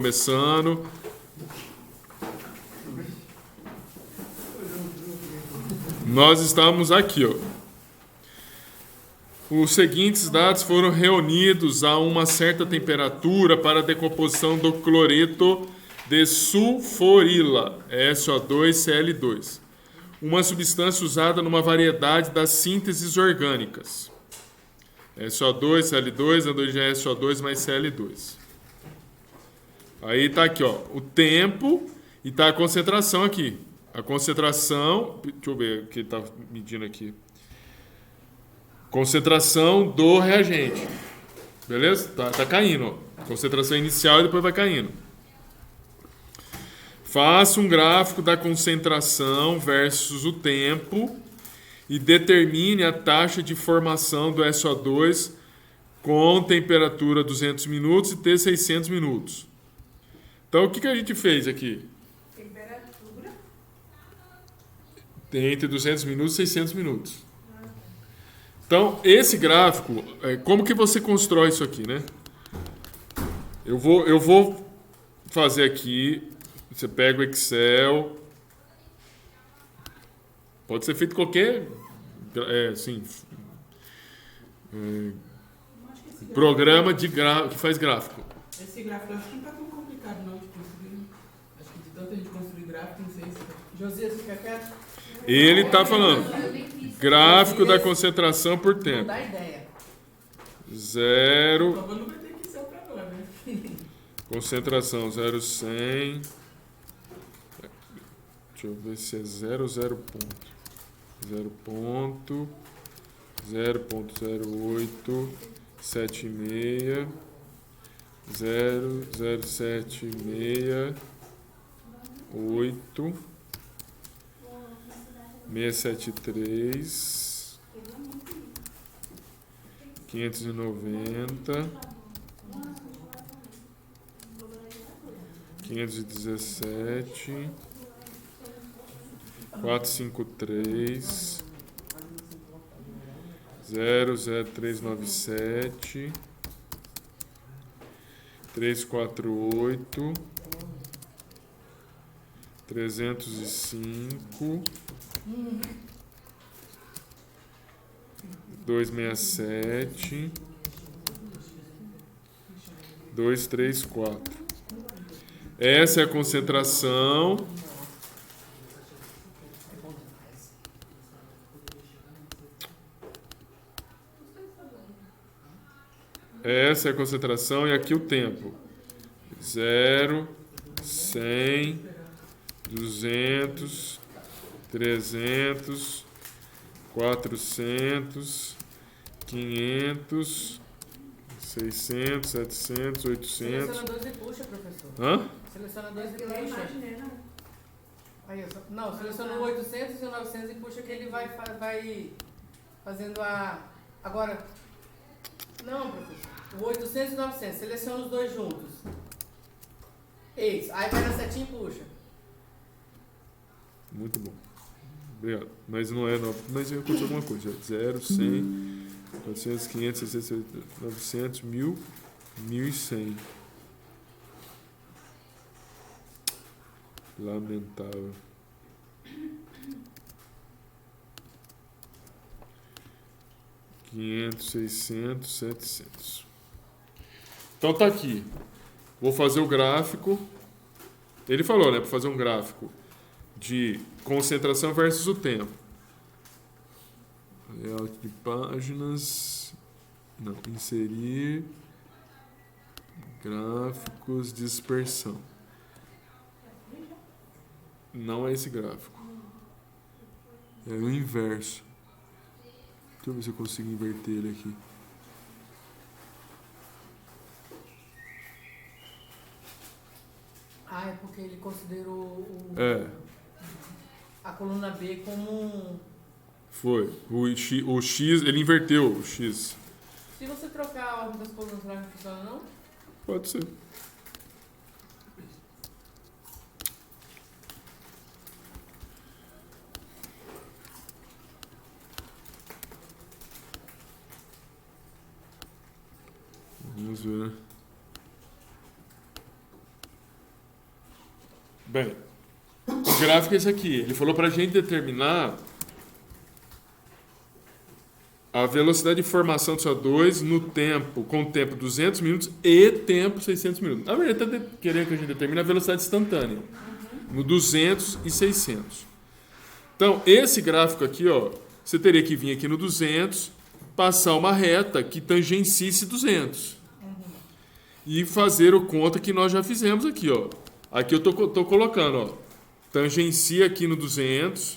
Começando. Nós estamos aqui, ó. Os seguintes dados foram reunidos a uma certa temperatura para a decomposição do cloreto de sulforila, SO2-Cl2, uma substância usada numa variedade das sínteses orgânicas. SO2, Cl2, A2 já é SO2 mais Cl2. Aí tá aqui, ó, o tempo e tá a concentração aqui. A concentração, deixa eu ver o que ele tá medindo aqui. Concentração do reagente. Beleza? Tá caindo, ó. Concentração inicial e depois vai caindo. Faça um gráfico da concentração versus o tempo e determine a taxa de formação do SO2 com temperatura 200 minutos e T 600 minutos. Então, o que a gente fez aqui? Temperatura. Tem entre 200 minutos e 600 minutos. Então, esse gráfico, como que você constrói isso aqui, né? Eu vou fazer aqui, você pega o Excel, pode ser feito qualquer, programa que faz gráfico. Esse gráfico eu acho que não está tão complicado não de construir. Acho que de tanto a gente construir gráfico, não sei se... Josias, você quer quieto? Ele está falando, gráfico da concentração por Não tempo. dá ideia. Zero, Não vai ter que ser para agora, né? concentração 0,100. Deixa eu ver se é 0,0 ponto. 0 ponto, 0,08, 76, 0,076, 8, 673, 590, 517, 453, 00397, 348, 305, 267, 234. Essa é a concentração. Essa é a concentração e aqui o tempo. 0, 100, 200, 300, 400, 500, 600, 700, 800. Seleciona dois e puxa, professor. Hã? Seleciona dois e Eu puxa. imaginei, não. Aí, não, seleciona o 800 e o 900 e puxa que ele vai fazendo a... Agora... Não, professor. O 800 e o 900. Seleciona os dois juntos. Isso. Aí vai na setinha e puxa. Muito bom. Obrigado. Mas não é... Mas eu aconteceu alguma coisa. 0, 100, 400, 500, 600, 900, 1000, 1100. Lamentável. $500, 600, 700. Então tá aqui. Vou fazer o gráfico. Ele falou, né? Para fazer um gráfico de concentração versus o tempo. Layout de páginas. Não. Inserir. Gráficos. Dispersão. Não é esse gráfico. É o inverso. Deixa eu ver se eu consigo inverter ele aqui. Ah, é porque ele considerou a coluna B como... Foi. O X, ele inverteu o X. Se você trocar a ordem das colunas, não funciona não? Pode ser. Vamos ver. Bem, o gráfico é esse aqui. Ele falou para a gente determinar a velocidade de formação do CO2 no tempo, com tempo 200 minutos e tempo 600 minutos. Na verdade, ele está querendo que a gente determine a velocidade instantânea, no 200 e 600. Então, esse gráfico aqui, ó, você teria que vir aqui no 200, passar uma reta que tangencie esse 200. E fazer o conta que nós já fizemos aqui, ó. Aqui eu estou colocando, ó, tangencia aqui no 200,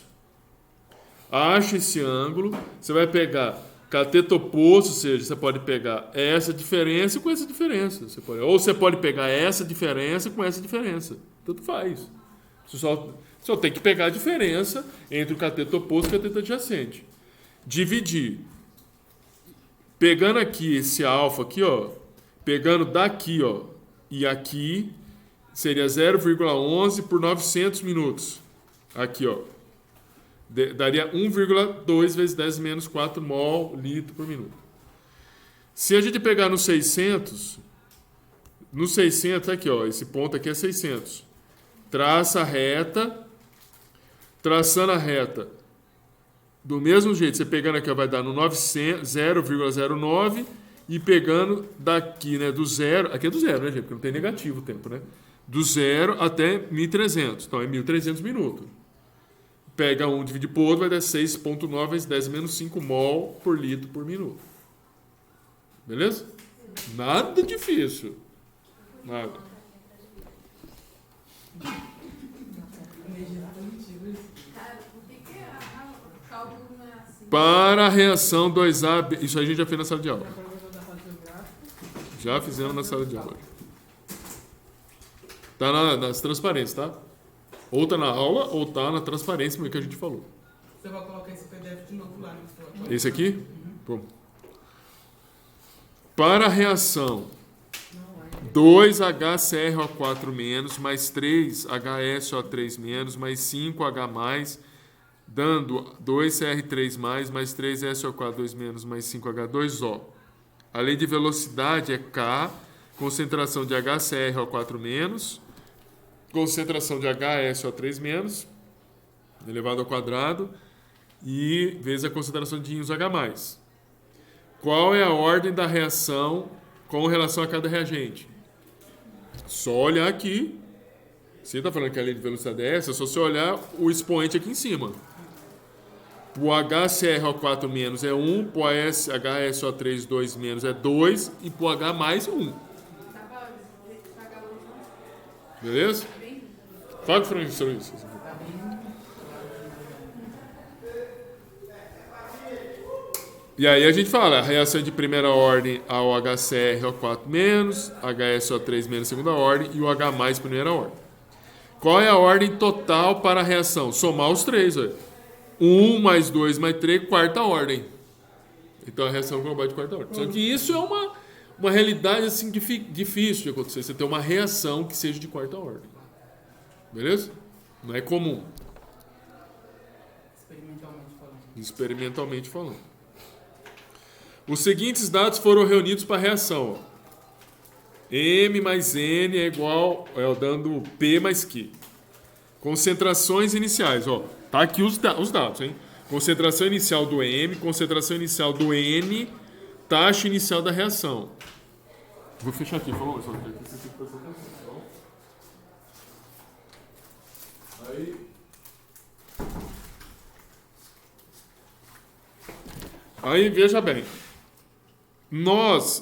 acha esse ângulo, você vai pegar cateto oposto, ou seja, você pode pegar essa diferença com essa diferença. Ou você pode pegar essa diferença com essa diferença. Tanto faz. Você só tem que pegar a diferença entre o cateto oposto e o cateto adjacente. Dividir. Pegando aqui esse alfa aqui, ó, pegando daqui, ó, e aqui, seria 0,11 por 900 minutos. Aqui, ó. Daria 1,2 vezes 10 menos 4 mol litro por minuto. Se a gente pegar no 600, aqui, ó, esse ponto aqui é 600. Traça a reta. Traçando a reta, do mesmo jeito, você pegando aqui, ó, vai dar no 0,09 e pegando daqui, né, do zero, aqui é do zero, né, gente, porque não tem negativo o tempo, né? Do zero até 1.300, então é 1.300 minutos. Pega um, divide por outro, vai dar 6,9 vezes 10 menos 5 mol por litro por minuto. Beleza? Nada difícil. Nada. Para a reação 2A... Isso aí a gente já fez na sala de aula. Já fizemos na sala de aula. Está nas transparências, tá? Ou está na aula, ou está na transparência que a gente falou. Você vai colocar esse PDF de novo lá. Esse aqui? Bom. Para a reação 2HCrO4- mais 3HSO3- mais 5H+, dando 2Cr3+, mais 3SO4 2- mais 5H2O. A lei de velocidade é K, concentração de HCrO4-, concentração de HSO3-, elevado ao quadrado, e vezes a concentração de íons H+. Qual é a ordem da reação com relação a cada reagente? Só olhar aqui. Você está falando que a lei de velocidade é essa, é só você olhar o expoente aqui em cima. O HCrO4- é 1, o HSO3 2- é 2 e o H+ é 1. Beleza? Fala com o professor isso. E aí a gente fala, a reação de primeira ordem ao HCrO4-, HSO3- segunda ordem e o H+ primeira ordem. Qual é a ordem total para a reação? Somar os três, olha. 1 mais 2 mais 3, quarta ordem. Então a reação global é de quarta ordem. Só que isso é uma realidade assim, difícil de acontecer. Você ter uma reação que seja de quarta ordem. Beleza? Não é comum. Experimentalmente falando. Os seguintes dados foram reunidos para a reação. Ó. M mais N é igual, dando P mais Q. Concentrações iniciais, ó. Tá aqui os dados, hein? Concentração inicial do M, concentração inicial do N, taxa inicial da reação. Vou fechar aqui, falou? Aí, veja bem.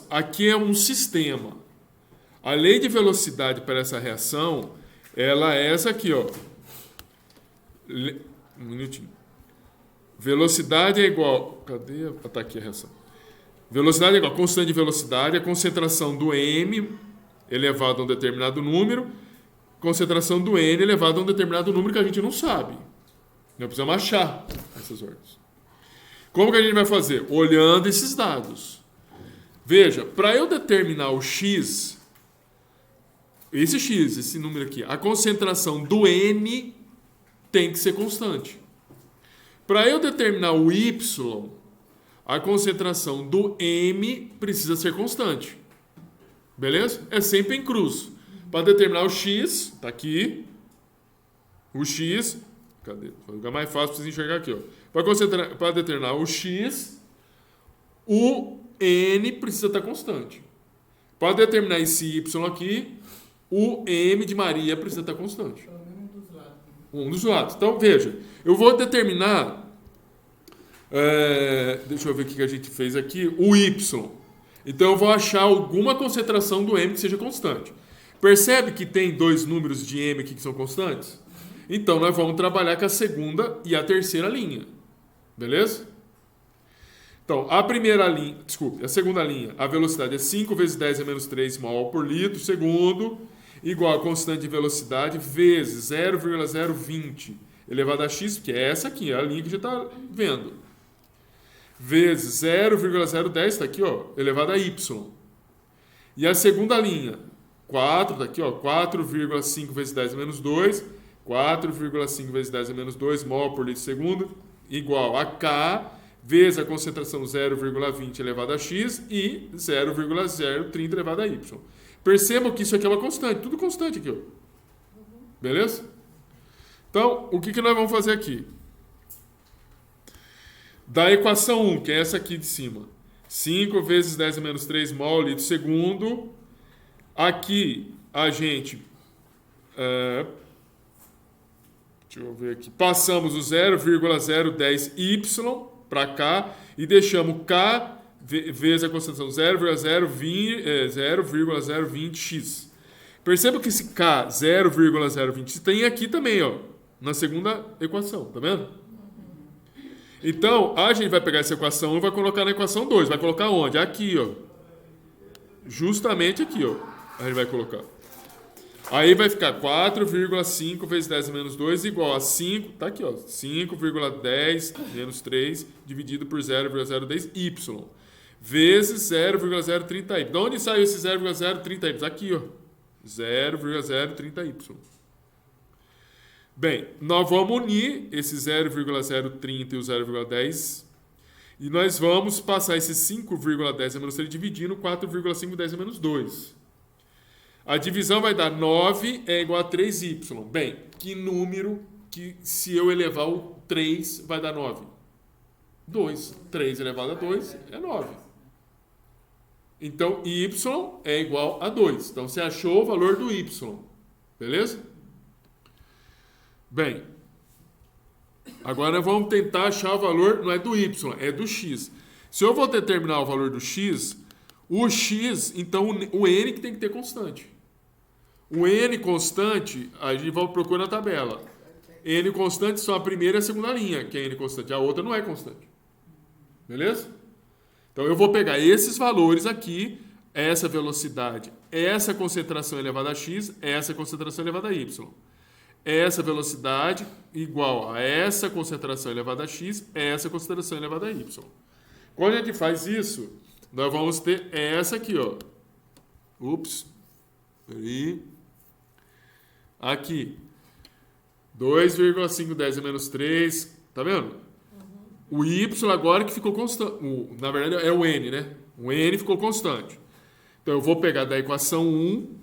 Aqui é um sistema. A lei de velocidade para essa reação, ela é essa aqui, ó. Um minutinho. Velocidade é igual... Cadê? Tá aqui a reação. Velocidade é igual a constante de velocidade, a concentração do M elevado a um determinado número, concentração do N elevado a um determinado número que a gente não sabe. Nós precisamos achar essas ordens. Como que a gente vai fazer? Olhando esses dados. Veja, para eu determinar o X, esse número aqui, a concentração do N tem que ser constante. Para eu determinar o Y, a concentração do M precisa ser constante. Beleza? É sempre em cruz. Para determinar o X, está aqui, O x, cadê? Vai ficar mais fácil para vocês enxergar aqui, ó. Para determinar o x, o n precisa estar constante. Para determinar esse y aqui, o m de Maria precisa estar constante. Pelo menos um dos lados. Um dos lados. Então, veja, eu vou determinar, deixa eu ver o que a gente fez aqui, o y. Então, eu vou achar alguma concentração do m que seja constante. Percebe que tem dois números de m aqui que são constantes? Então, nós vamos trabalhar com a segunda e a terceira linha. Beleza? Então, a segunda linha, a velocidade é 5 vezes 10 a menos 3 mol por litro segundo, igual a constante de velocidade vezes 0,020 elevado a x, que é essa aqui, é a linha que a gente está vendo, vezes 0,010, está aqui, ó, elevado a y. E a segunda linha, 4, está aqui, ó, 4,5 vezes 10 a menos 2, 4,5 vezes 10 a menos 2 mol por litro segundo, igual a K vezes a concentração 0,20 elevado a x e 0,030 elevado a y. Percebam que isso aqui é uma constante, tudo constante aqui, ó. Beleza? Então, o que nós vamos fazer aqui? Da equação 1, que é essa aqui de cima, 5 vezes 10 a menos 3 mol litro segundo. Aqui, a gente... deixa eu ver aqui. Passamos o 0,010y para cá e deixamos K vezes a concentração 0,020x. Perceba que esse K 0,020 tem aqui também, ó, na segunda equação, tá vendo? Então, a gente vai pegar essa equação e vai colocar na equação 2. Vai colocar onde? Aqui, ó. Justamente aqui, ó. A gente vai colocar. Aí vai ficar 4,5 vezes 10 a menos 2 igual a 5, tá aqui, ó, 5,10 menos 3 dividido por 0,010y, vezes 0,030y. De onde saiu esse 0,030y? Aqui, ó, 0,030y. Bem, nós vamos unir esse 0,030 e o 0,10 e nós vamos passar esse 5,10 a menos 3 dividindo 4,5 10 a menos 2. A divisão vai dar 9 é igual a 3y. Bem, que número que se eu elevar o 3 vai dar 9? 2. 3 elevado a 2 é 9. Então, y é igual a 2. Então, você achou o valor do y. Beleza? Bem, agora vamos tentar achar o valor, não é do y, é do x. Se eu vou determinar o valor do x, o x, então o n que tem que ter constante. O n constante, a gente vai procurar na tabela. N constante são a primeira e a segunda linha, que é n constante. A outra não é constante. Beleza? Então, eu vou pegar esses valores aqui, essa velocidade, essa concentração elevada a x, essa concentração elevada a y. Essa velocidade igual a essa concentração elevada a x, essa concentração elevada a y. Quando a gente faz isso, nós vamos ter essa aqui, ó. Ups. Peraí. Aqui. 2,5 10 a menos 3. Tá vendo? O y agora que ficou constante. Na verdade é o n, né? O n ficou constante. Então eu vou pegar da equação 1,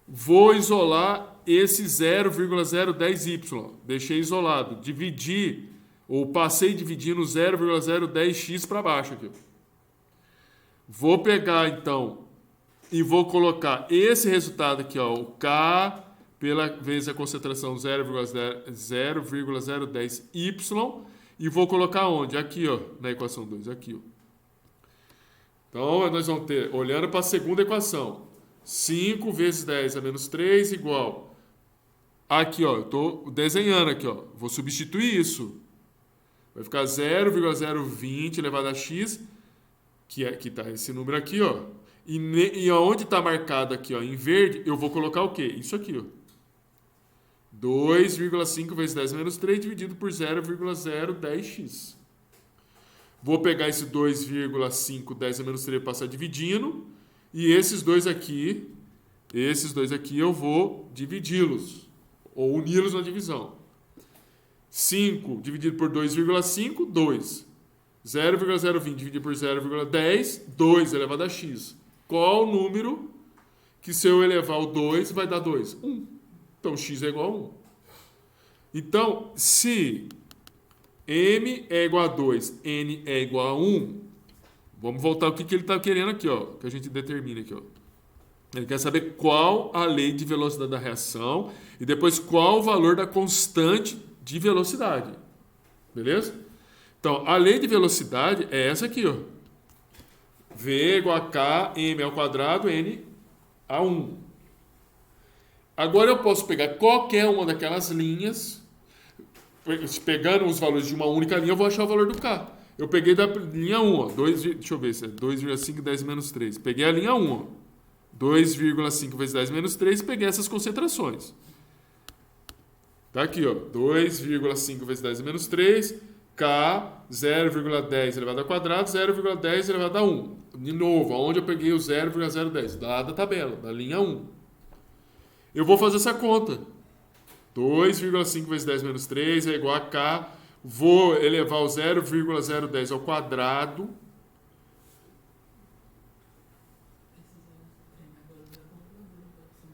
vou isolar esse 0,010y. Deixei isolado. Dividi, ou passei dividindo 0,010x para baixo aqui. Vou pegar então e vou colocar esse resultado aqui, ó, o K vezes a concentração 0,010y e vou colocar onde? Aqui, ó, na equação 2, aqui, ó. Então, nós vamos ter, olhando para a segunda equação, 5 vezes 10 a menos 3 igual. Aqui, ó, eu estou desenhando aqui, ó, vou substituir isso. Vai ficar 0,020 elevado a x, que está esse número aqui, ó. E onde está marcado aqui, ó, em verde, eu vou colocar o quê? Isso aqui, ó. 2,5 vezes 10 menos 3 dividido por 0,010x. Vou pegar esse 2,5, 10 a menos 3 e passar dividindo. E esses dois aqui eu vou dividi-los, ou uni-los na divisão. 5 dividido por 2,5, 2. 0,020 dividido por 0,10, 2 elevado a x. Qual o número que se eu elevar o 2 vai dar 2? 1. Então, x é igual a 1. Então, se M é igual a 2, N é igual a 1, vamos voltar ao que ele está querendo aqui, ó, que a gente determina aqui. Ó. Ele quer saber qual a lei de velocidade da reação e depois qual o valor da constante de velocidade. Beleza? Então, a lei de velocidade é essa aqui, ó. V igual a K, M ao quadrado, N a 1. Agora eu posso pegar qualquer uma daquelas linhas, pegando os valores de uma única linha, eu vou achar o valor do K. Eu peguei da linha 1, ó, deixa eu ver se é 2,5 10 menos 3. Peguei a linha 1, ó, 2,5 vezes 10 menos 3, e peguei essas concentrações. Tá aqui, ó, 2,5 vezes 10 menos 3, K, 0,10 elevado ao quadrado, 0,10 elevado a 1. De novo, onde eu peguei o 0,010? Lá da tabela, da linha 1. Eu vou fazer essa conta. 2,5 vezes 10 menos 3 é igual a K. Vou elevar o 0,010 ao quadrado.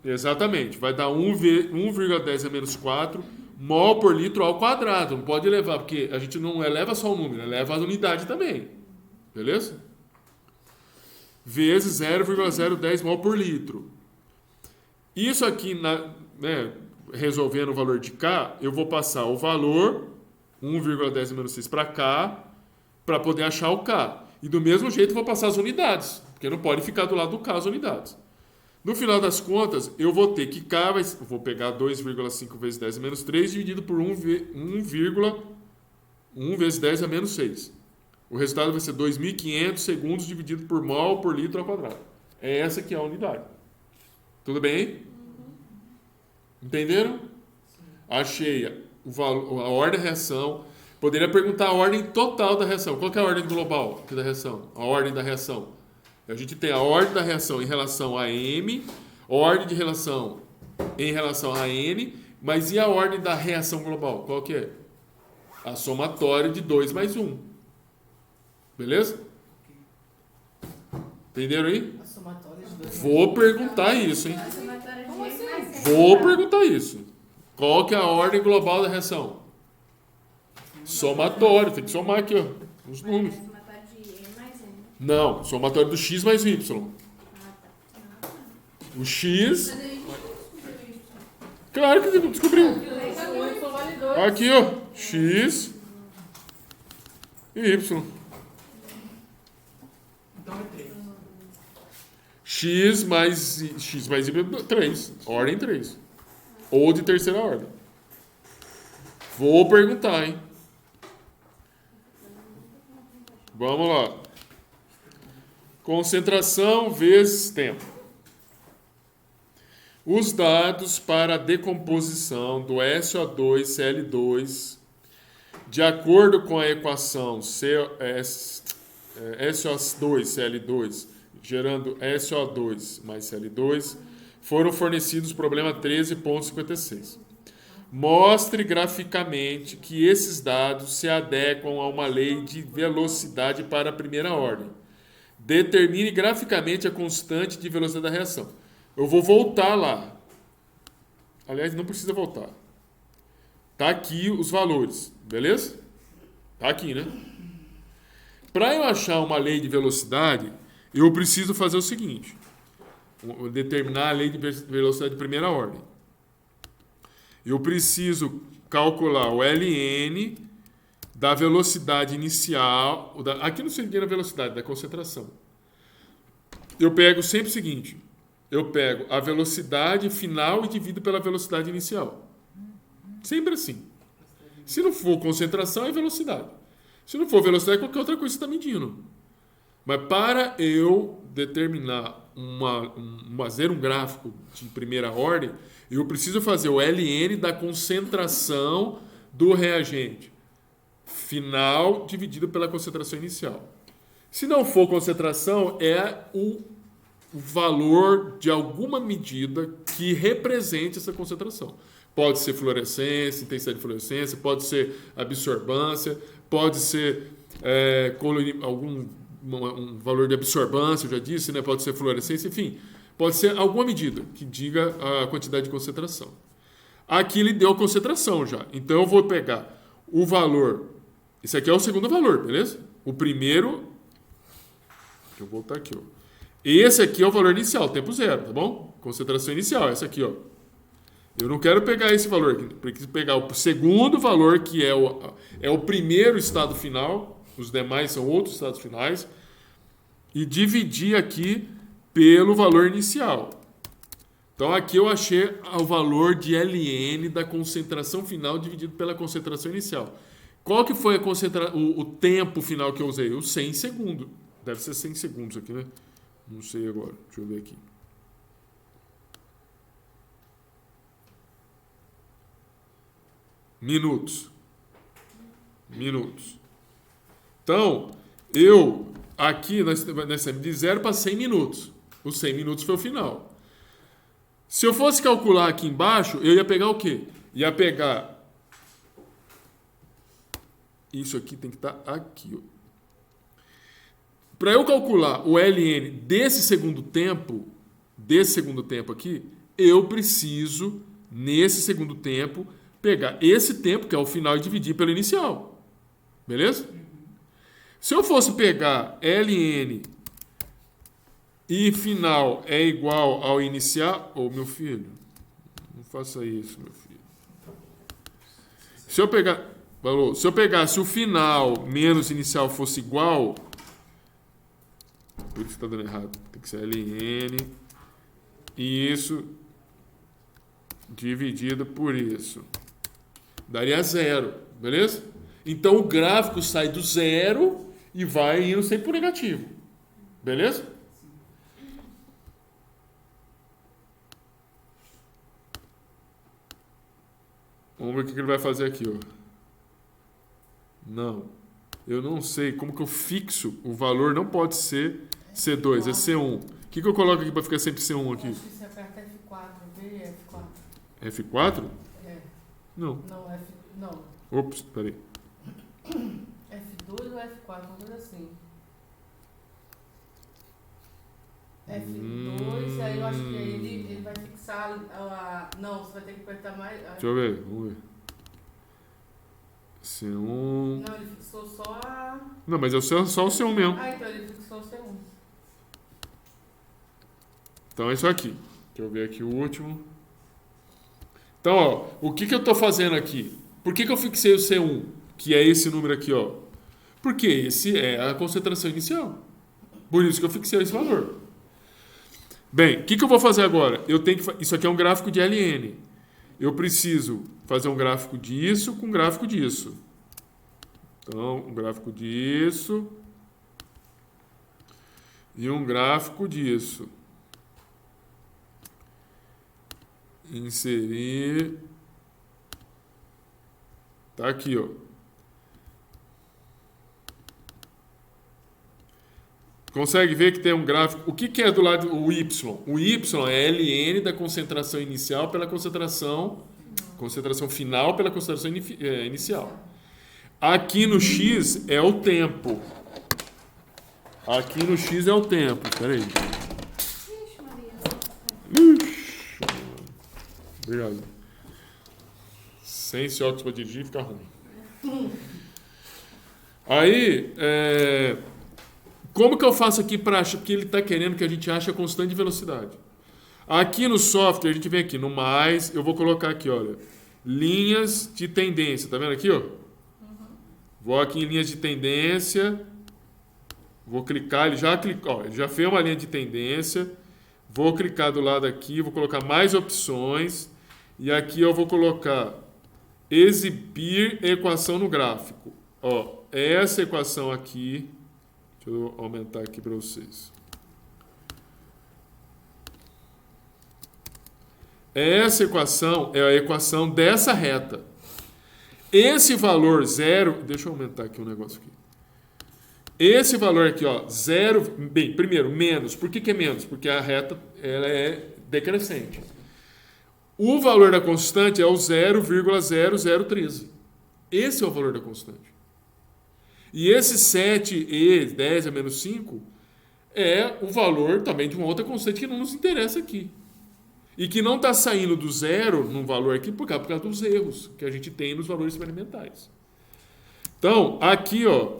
Exatamente. Vai dar 1,10 a menos 4 mol por litro ao quadrado. Não pode elevar, porque a gente não eleva só o número, eleva a unidade também. Beleza? Vezes 0,010 mol por litro. Isso aqui, resolvendo o valor de K, eu vou passar o valor, 1,10 menos 6 para K, para poder achar o K. E do mesmo jeito eu vou passar as unidades, porque não pode ficar do lado do K as unidades. No final das contas, eu vou ter que K, vou pegar 2,5 vezes 10 menos 3 dividido por 1 vezes 10 a menos 6. O resultado vai ser 2.500 segundos dividido por mol por litro ao quadrado. É essa que é a unidade. Tudo bem? Entenderam? Achei a ordem da reação. Poderia perguntar a ordem total da reação. Qual que é a ordem global da reação? A ordem da reação. A gente tem a ordem da reação em relação a M, ordem de relação em relação a N, mas e a ordem da reação global? Qual que é? A somatória de 2 mais 1. Beleza? Entenderam aí? A somatória de 2. Vou perguntar isso, hein? A somatória de M mais N. Vou perguntar isso. Qual que é a ordem global da reação? Somatório. Tem que somar aqui, ó, os números. A somatória de M mais N. Não, somatório do X mais o Y. O X... Claro que descobriu. Aqui, ó. X e Y. Então é 3. X mais Y, 3. Ordem 3. Ou de terceira ordem. Vou perguntar, hein? Vamos lá. Concentração vezes tempo. Os dados para a decomposição do SO2-Cl2, de acordo com a equação SO2-Cl2, gerando SO2 mais Cl2, foram fornecidos problema 13.56. Mostre graficamente que esses dados se adequam a uma lei de velocidade para a primeira ordem. Determine graficamente a constante de velocidade da reação. Eu vou voltar lá. Aliás, não precisa voltar. Tá aqui os valores, beleza? Tá aqui, né? Para eu achar uma lei de velocidade, eu preciso fazer o seguinte. Determinar a lei de velocidade de primeira ordem. Eu preciso calcular o ln da velocidade inicial. Aqui não seria a velocidade, da concentração. Eu pego sempre o seguinte. Eu pego a velocidade final e divido pela velocidade inicial. Sempre assim. Se não for concentração, é velocidade. Se não for velocidade, é qualquer outra coisa que você está medindo. Mas para eu determinar fazer um gráfico de primeira ordem, eu preciso fazer o ln da concentração do reagente final dividido pela concentração inicial. Se não for concentração, é o valor de alguma medida que represente essa concentração. Pode ser fluorescência, intensidade de fluorescência, pode ser absorbância, pode ser um valor de absorbância, eu já disse, né? Pode ser fluorescência, enfim, pode ser alguma medida que diga a quantidade de concentração. Aqui ele deu a concentração já. Então eu vou pegar o valor. Esse aqui é o segundo valor, beleza? O primeiro. Deixa eu voltar aqui, ó. Esse aqui é o valor inicial, tempo zero, tá bom? Concentração inicial, essa aqui, ó. Eu não quero pegar esse valor aqui. Eu preciso pegar o segundo valor, que é o primeiro estado final. Os demais são outros estados finais. E dividir aqui pelo valor inicial. Então, aqui eu achei o valor de Ln da concentração final dividido pela concentração inicial. Qual que foi o tempo final que eu usei? Os 100 segundos. Deve ser 100 segundos aqui, né? Não sei agora. Deixa eu ver aqui. Minutos. Então, aqui nós temos de 0 para 100 minutos. Os 100 minutos foi o final. Se eu fosse calcular aqui embaixo, eu ia pegar o quê? Ia pegar... Isso aqui tem que estar aqui. Para eu calcular o Ln desse segundo tempo aqui, eu preciso, nesse segundo tempo, pegar esse tempo, que é o final, e dividir pelo inicial. Beleza? Se eu fosse pegar Ln e final é igual ao inicial... Ô, meu filho, não faça isso, meu filho. Se eu pegasse o final menos inicial fosse igual... Por isso que está dando errado. Tem que ser Ln e isso dividido por isso. Daria 0, beleza? Então o gráfico sai do 0 e vai indo sempre para o negativo. Beleza? Vamos ver o que ele vai fazer aqui, ó. Não. Eu não sei como que eu fixo o valor. Não pode ser C2, é C1. O que eu coloco aqui para ficar sempre C1 aqui? Acho que você aperta F4, vê F4. F4? É. Não. Não, não. Ops, peraí. F2 ou F4, uma coisa assim. F2, aí eu acho que ele vai fixar não, você vai ter que apertar mais... Deixa eu ver, vamos ver. C1... Não, ele fixou só a... Não, mas é só o C1 mesmo. Ah, então ele fixou o C1. Então é isso aqui. Deixa eu ver aqui o último. Então, ó, o que eu estou fazendo aqui? Por que eu fixei o C1? Que é esse número aqui, ó. Porque esse é a concentração inicial. Por isso que eu fixei esse valor. Bem, o que eu vou fazer agora? Isso aqui é um gráfico de Ln. Eu preciso fazer um gráfico disso com um gráfico disso. Então, um gráfico disso e um gráfico disso. Inserir. Tá aqui, ó. Consegue ver que tem um gráfico. O que é do lado o Y? O Y é Ln da concentração inicial pela concentração final pela concentração inicial. Aqui no X é o tempo. Aqui no X é o tempo. Espera aí. Ixi, Maria. Obrigado. Sem esse óculos para dirigir fica ruim. Aí, como que eu faço aqui para achar? Porque ele está querendo que a gente ache a constante de velocidade. Aqui no software, a gente vem aqui no mais, eu vou colocar aqui, olha, linhas de tendência. Tá vendo aqui, ó? Vou aqui em linhas de tendência, vou clicar, ele já fez uma linha de tendência. Vou clicar do lado aqui, vou colocar mais opções e aqui eu vou colocar exibir equação no gráfico. Ó, essa equação aqui, deixa eu aumentar aqui para vocês. Essa equação é a equação dessa reta. Esse valor 0, deixa eu aumentar aqui um negócio aqui. Esse valor aqui, ó, 0, bem, primeiro, menos. Por que é menos? Porque a reta ela é decrescente. O valor da constante é o 0,0013. Esse é o valor da constante. E esse 7e 10 a menos 5 é o valor também de uma outra constante que não nos interessa aqui. e que não está saindo do zero num valor aqui por causa dos erros que a gente tem nos valores experimentais. Então, aqui, ó,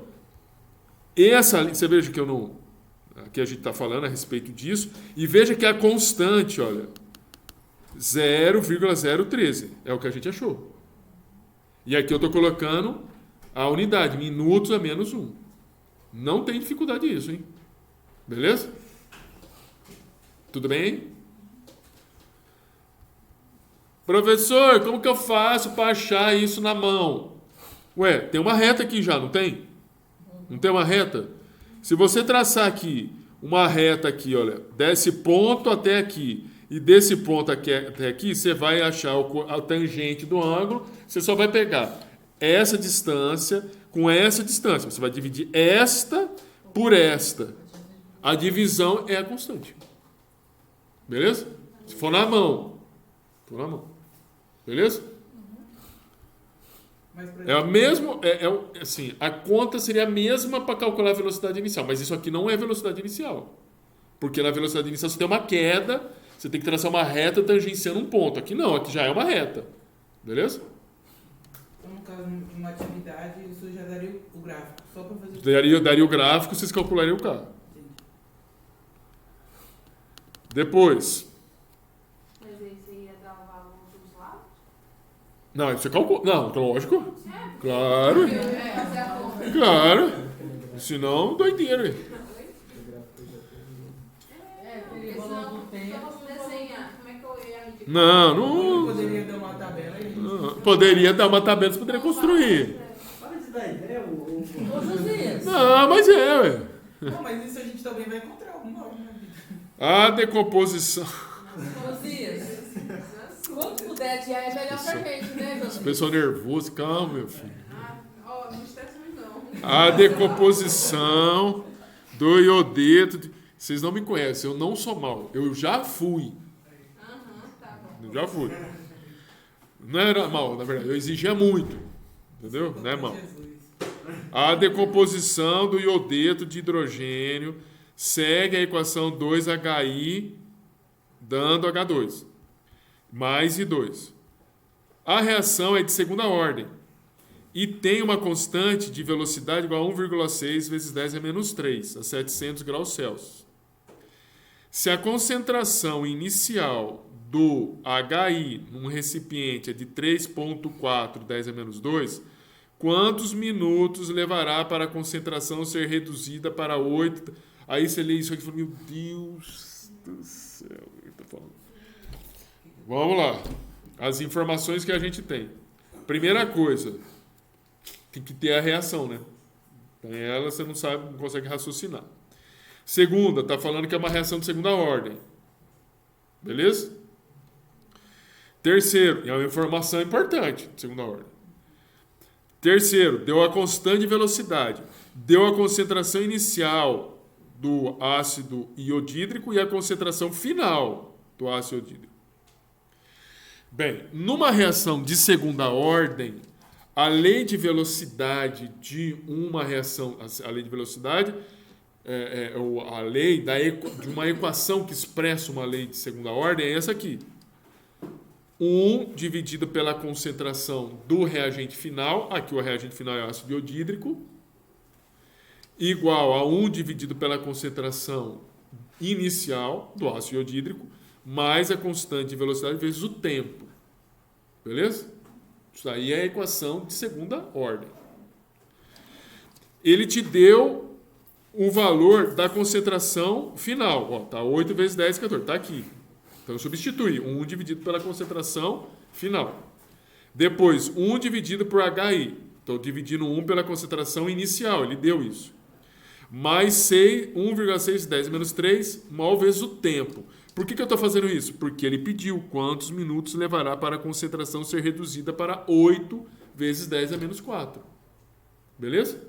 você veja que eu não... Aqui a gente está falando a respeito disso, e veja que a constante, olha, 0,013, é o que a gente achou. E aqui eu estou colocando a unidade, minutos a menos 1. Não tem dificuldade isso, hein? Beleza? Tudo bem? Professor, como que eu faço para achar isso na mão? Ué, tem uma reta aqui já, não tem? Não tem uma reta? Se você traçar aqui uma reta aqui, olha, desse ponto até aqui e desse ponto até aqui, você vai achar a tangente do ângulo, você só vai pegar essa distância com essa distância. Você vai dividir esta por esta. A divisão é a constante. Beleza? Se for na mão. Beleza? É a mesma, assim, a conta seria a mesma para calcular a velocidade inicial, mas isso aqui não é velocidade inicial. Porque na velocidade inicial você tem uma queda, você tem que traçar uma reta tangenciando um ponto. Aqui não, aqui já é uma reta. Beleza? Então, no caso de uma atividade, isso já daria o gráfico, só para fazer... Daria o gráfico, vocês calculariam o carro. Depois... Mas aí você ia dar o valor dos lados? Não, você calcula. Não, lógico. É. Claro. Fazer a conta. Claro. Senão, doideira. Aquele valor do tempo. Se eu fosse desenhar, como é que eu ia medir? Não. Poderia dar uma tabela aí. Poderia dar uma tabela, você poderia construir. Para de dar ideia, Ô, Josias. Não, mas ué. Não, mas isso a gente também vai encontrar alguma hora na vida. A decomposição. Josias. Quando puder adiar é melhor pra gente, né, Josias? Pessoal nervoso, calma, meu filho. Ó, não estressa muito não. A decomposição do iodeto. Vocês não me conhecem, eu não sou mal. Eu já fui. Tá bom. Eu já fui. Não era mal, na verdade. Eu exigia muito. Entendeu? Não é mal. Jesus. A decomposição do iodeto de hidrogênio segue a equação 2HI dando H2 mais I2. A reação é de segunda ordem e tem uma constante de velocidade igual a 1,6 vezes 10 a menos 3, a 700 graus Celsius. Se a concentração inicial do HI num recipiente é de 3,4 10 a menos 2, quantos minutos levará para a concentração ser reduzida para 8? Aí você lê isso aqui e fala, meu Deus do céu, o que eu tô falando? Vamos lá. As informações que a gente tem. Primeira coisa, tem que ter a reação, né? Sem ela você não sabe, não consegue raciocinar. Segunda, está falando que é uma reação de segunda ordem. Beleza? Terceiro, e é uma informação importante de segunda ordem. Terceiro, deu a constante de velocidade. Deu a concentração inicial do ácido iodídrico e a concentração final do ácido iodídrico. Bem, numa reação de segunda ordem, a lei de velocidade de uma reação, a lei de velocidade, a lei de uma equação que expressa uma lei de segunda ordem é essa aqui. 1 dividido pela concentração do reagente final, aqui o reagente final é ácido iodídrico, igual a 1 dividido pela concentração inicial do ácido iodídrico, mais a constante de velocidade vezes o tempo. Beleza? Isso aí é a equação de segunda ordem. Ele te deu o valor da concentração final. Ó, tá 8 vezes 10, 14. Está aqui. Então, eu substituí 1 dividido pela concentração final. Depois, 1 dividido por HI. Estou dividindo 1 pela concentração inicial. Ele deu isso. Mais 1,6 10 menos 3, mal vezes o tempo. Por que eu estou fazendo isso? Porque ele pediu quantos minutos levará para a concentração ser reduzida para 8 vezes 10 a menos 4. Beleza?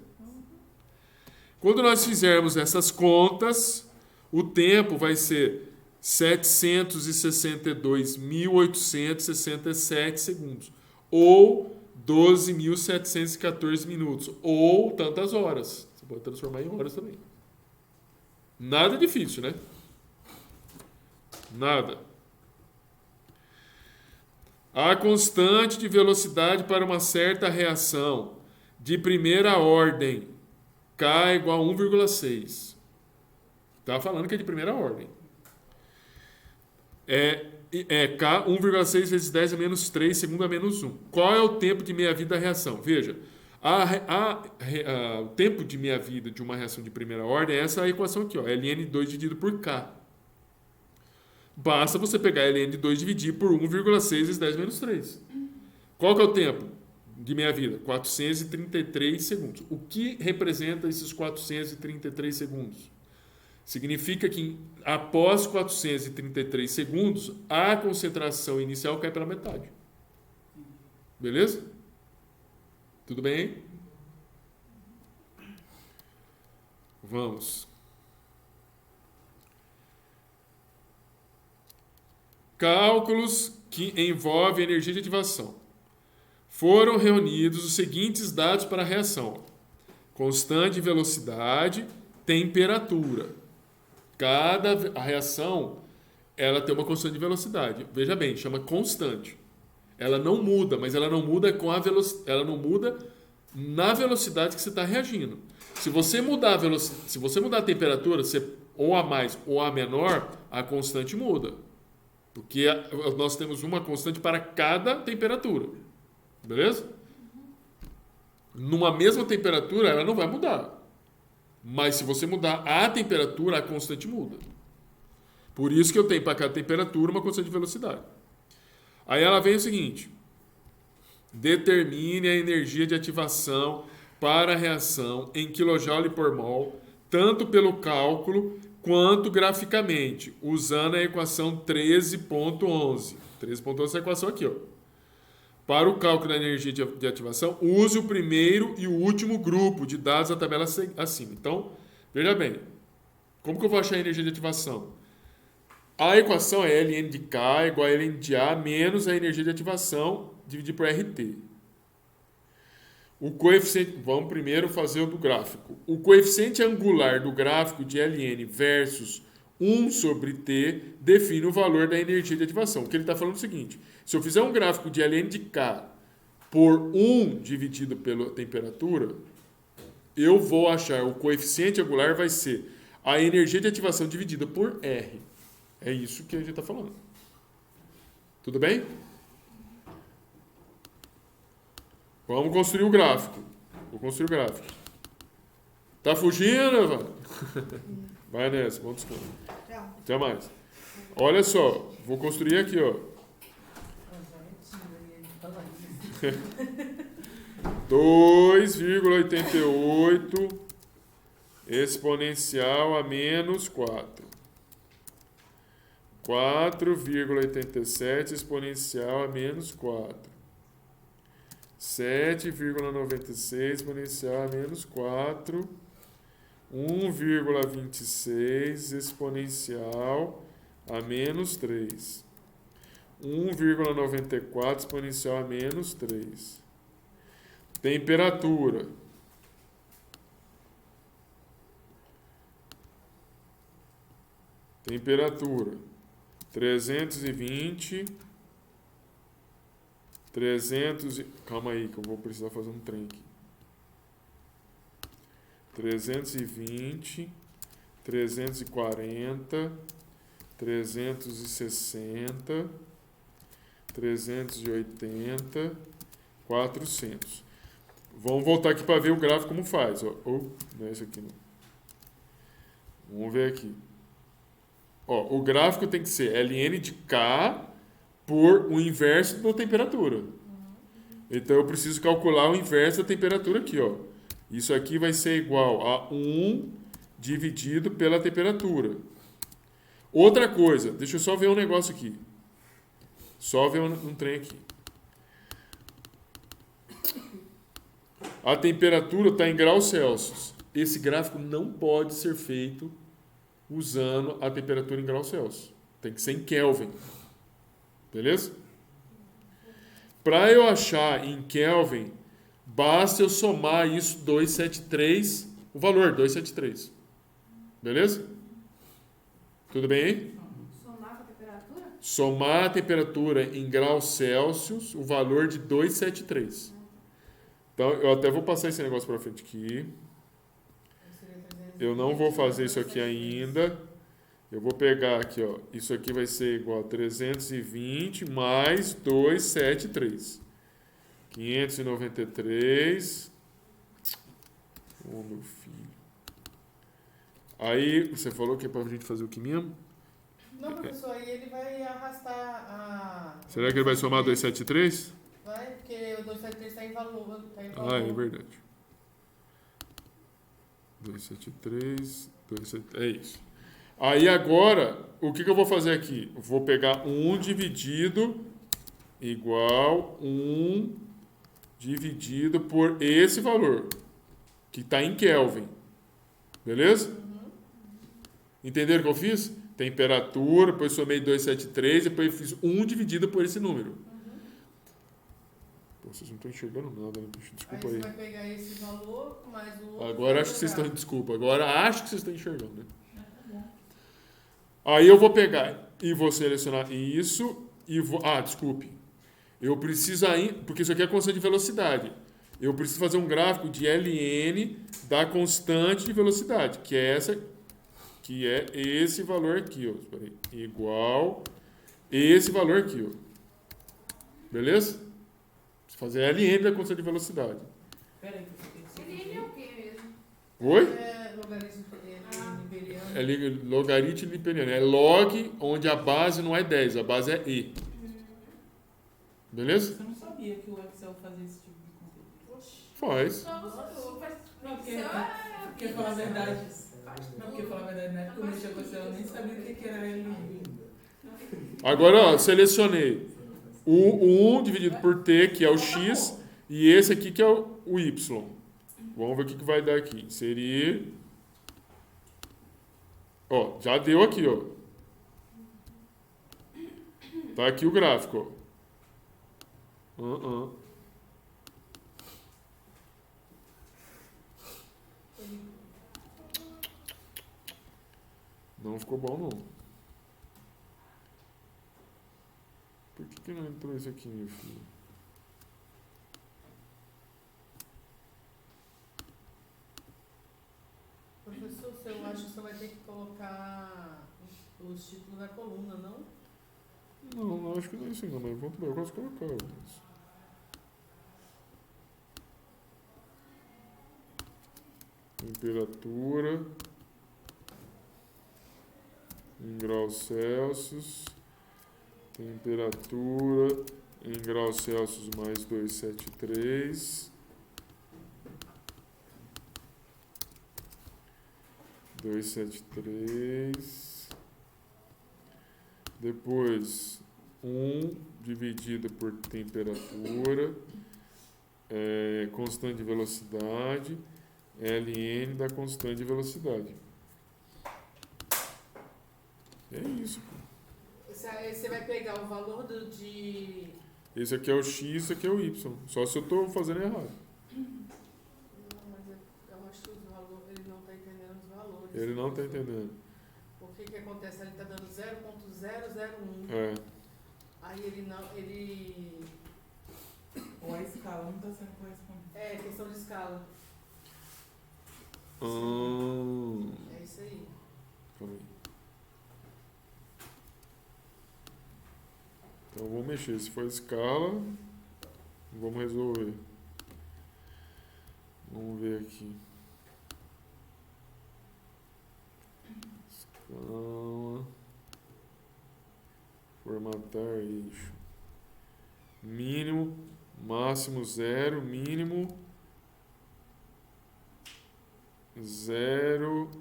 Quando nós fizermos essas contas, o tempo vai ser 762.867 segundos. Ou 12.714 minutos. Ou tantas horas. Você pode transformar em horas também. Nada difícil, né? Nada. A constante de velocidade para uma certa reação de primeira ordem, K igual a 1,6. Está falando que é de primeira ordem. K 1,6 vezes 10 a menos 3, segundo a menos 1. Qual é o tempo de meia-vida da reação? Veja, o tempo de meia-vida de uma reação de primeira ordem é essa equação aqui, ó, ln2 dividido por K. Basta você pegar ln2 e dividir por 1,6 vezes 10 menos 3. Qual que é o tempo de meia-vida? 433 segundos. O que representa esses 433 segundos? Significa que após 433 segundos, a concentração inicial cai pela metade. Beleza? Tudo bem? Vamos. Cálculos que envolvem energia de ativação. Foram reunidos os seguintes dados para a reação: constante de velocidade, temperatura. A reação, ela tem uma constante de velocidade. Veja bem, chama constante. Ela não muda, mas ela não muda com a ela não muda na velocidade que você está reagindo. Se você mudar a temperatura, ou a mais ou a menor, a constante muda. Porque nós temos uma constante para cada temperatura. Beleza? Numa mesma temperatura, ela não vai mudar. Mas se você mudar a temperatura, a constante muda. Por isso que eu tenho para cada temperatura uma constante de velocidade. Aí ela vem o seguinte: determine a energia de ativação para a reação em kJ por mol, tanto pelo cálculo quanto graficamente, usando a equação 13.11. 13.11 é essa equação aqui, ó. Para o cálculo da energia de ativação, use o primeiro e o último grupo de dados da tabela acima. Então, veja bem, como que eu vou achar a energia de ativação? A equação é ln de K igual a ln de A menos a energia de ativação dividido por RT. O coeficiente, vamos primeiro fazer o do gráfico. O coeficiente angular do gráfico de ln versus 1 sobre T define o valor da energia de ativação. O que ele está falando é o seguinte: se eu fizer um gráfico de ln de K por 1 dividido pela temperatura, eu vou achar o coeficiente angular vai ser a energia de ativação dividida por R. É isso que a gente está falando. Tudo bem? Vamos construir o gráfico. Vou construir o gráfico. Tá fugindo, Evandro? Vai nessa, bom descanso. Até mais. Olha só, vou construir aqui, ó. 2,88 exponencial a menos 4. 4,87 exponencial a menos 4. 7,96 exponencial a menos 4. 1,26 exponencial a menos 3. 1,94 exponencial a menos 3. Temperatura. Temperatura. 320. Calma aí que eu vou precisar fazer um trem aqui. 320, 340, 360, 380, 400. Vamos voltar aqui para ver o gráfico como faz. Ó. Não é esse aqui não. Vamos ver aqui. Ó, o gráfico tem que ser ln de K por o inverso da temperatura. Então eu preciso calcular o inverso da temperatura aqui, ó. Isso aqui vai ser igual a 1 dividido pela temperatura. Outra coisa, deixa eu só ver um negócio aqui. Só ver um trem aqui. A temperatura está em graus Celsius. Esse gráfico não pode ser feito usando a temperatura em graus Celsius. Tem que ser em Kelvin. Beleza? Para eu achar em Kelvin, basta eu somar isso 273, o valor 273. Beleza? Tudo bem aí? Somar com a temperatura? somar a temperatura em graus Celsius, o valor de 273. Então, eu até vou passar esse negócio para frente aqui. Eu não vou fazer isso aqui ainda. Eu vou pegar aqui, ó. Isso aqui vai ser igual a 320 mais 273. 593. Ô, meu filho. Aí, você falou que é pra gente fazer o que mesmo? Não, professor, aí ele vai arrastar a... Será que ele vai somar 273? Vai, porque o 273 está em valor. Ah, é verdade. 273, 273, é isso. Aí agora, o que eu vou fazer aqui? Eu vou pegar 1 dividido igual 1 dividido por esse valor, que está em Kelvin. Beleza? Entenderam o que eu fiz? Temperatura, depois somei 273, depois eu fiz 1 dividido por esse número. Pô, vocês não estão enxergando nada, né? Desculpa Aí aí. você vai pegar esse valor mais o outro. Agora acho que vocês estão. Desculpa, agora acho que vocês estão enxergando, né? Aí eu vou pegar e vou selecionar isso e vou. Ah, desculpe. Eu preciso ainda. Porque isso aqui é constante de velocidade. Eu preciso fazer um gráfico de ln da constante de velocidade, que é essa. Que é esse valor aqui, ó. Espera aí. Igual esse valor aqui, ó. Beleza? Preciso fazer ln da constante de velocidade. Peraí, Ele é o quê mesmo? Oi? É logaritmo liberiano. É logaritmo libriano. É log, onde a base não é 10, a base é e. Beleza? Você não sabia que o Excel fazia esse tipo de conteúdo? Faz. Só você faz. Não, porque falar a verdade. Não, porque falar a verdade, na época eu mexia com o Excel, eu nem sabia o que era LN. Agora, ó, selecionei o 1 dividido por t, que é o x, e esse aqui que é o y. Vamos ver o que vai dar aqui. Seria... Ó, já deu aqui, ó. Tá aqui o gráfico, ó. Não ficou bom, não. Por que não entrou isso aqui, meu filho? Professor, eu acho que você vai ter que colocar os títulos da coluna, não? Não, acho que não é isso não, mas vamos ver, eu posso colocar. Mas... Temperatura em graus Celsius. Temperatura em graus Celsius mais 273. 273. Depois 1 dividido por temperatura, constante de velocidade, ln da constante de velocidade. É isso. Você vai pegar o valor de... Esse aqui é o x, esse aqui é o y. Só se eu estou fazendo errado. Não, mas eu acho que os valores, ele não está entendendo os valores. Ele não está entendendo. O que acontece? Ele está dando 0.001. É. Aí ele não... Ele... Ou a escala não está sendo correspondente. É, questão de escala. É isso aí. Calma aí. Então vamos mexer. Se for escala, vamos resolver. Vamos ver aqui. Escala. Formatar eixo. Mínimo, máximo 0, mínimo 0.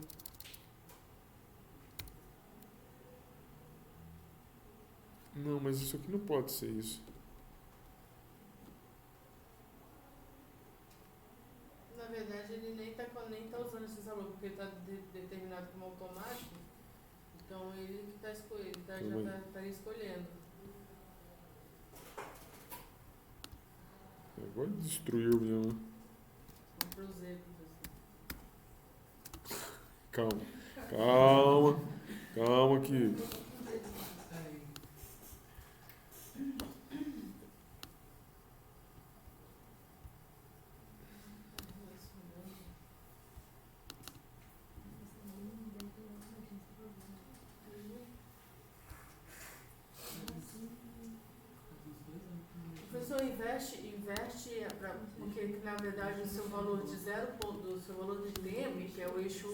Não, mas isso aqui não pode ser isso. Na verdade, ele nem tá usando esse valor, porque está determinado como automático. Então, ele que está escolhendo, já está escolhendo. Agora destruiu mesmo. Vamos pro Z, professor. Calma que... professor investe porque na verdade o seu valor de do seu valor de tempo, que é o eixo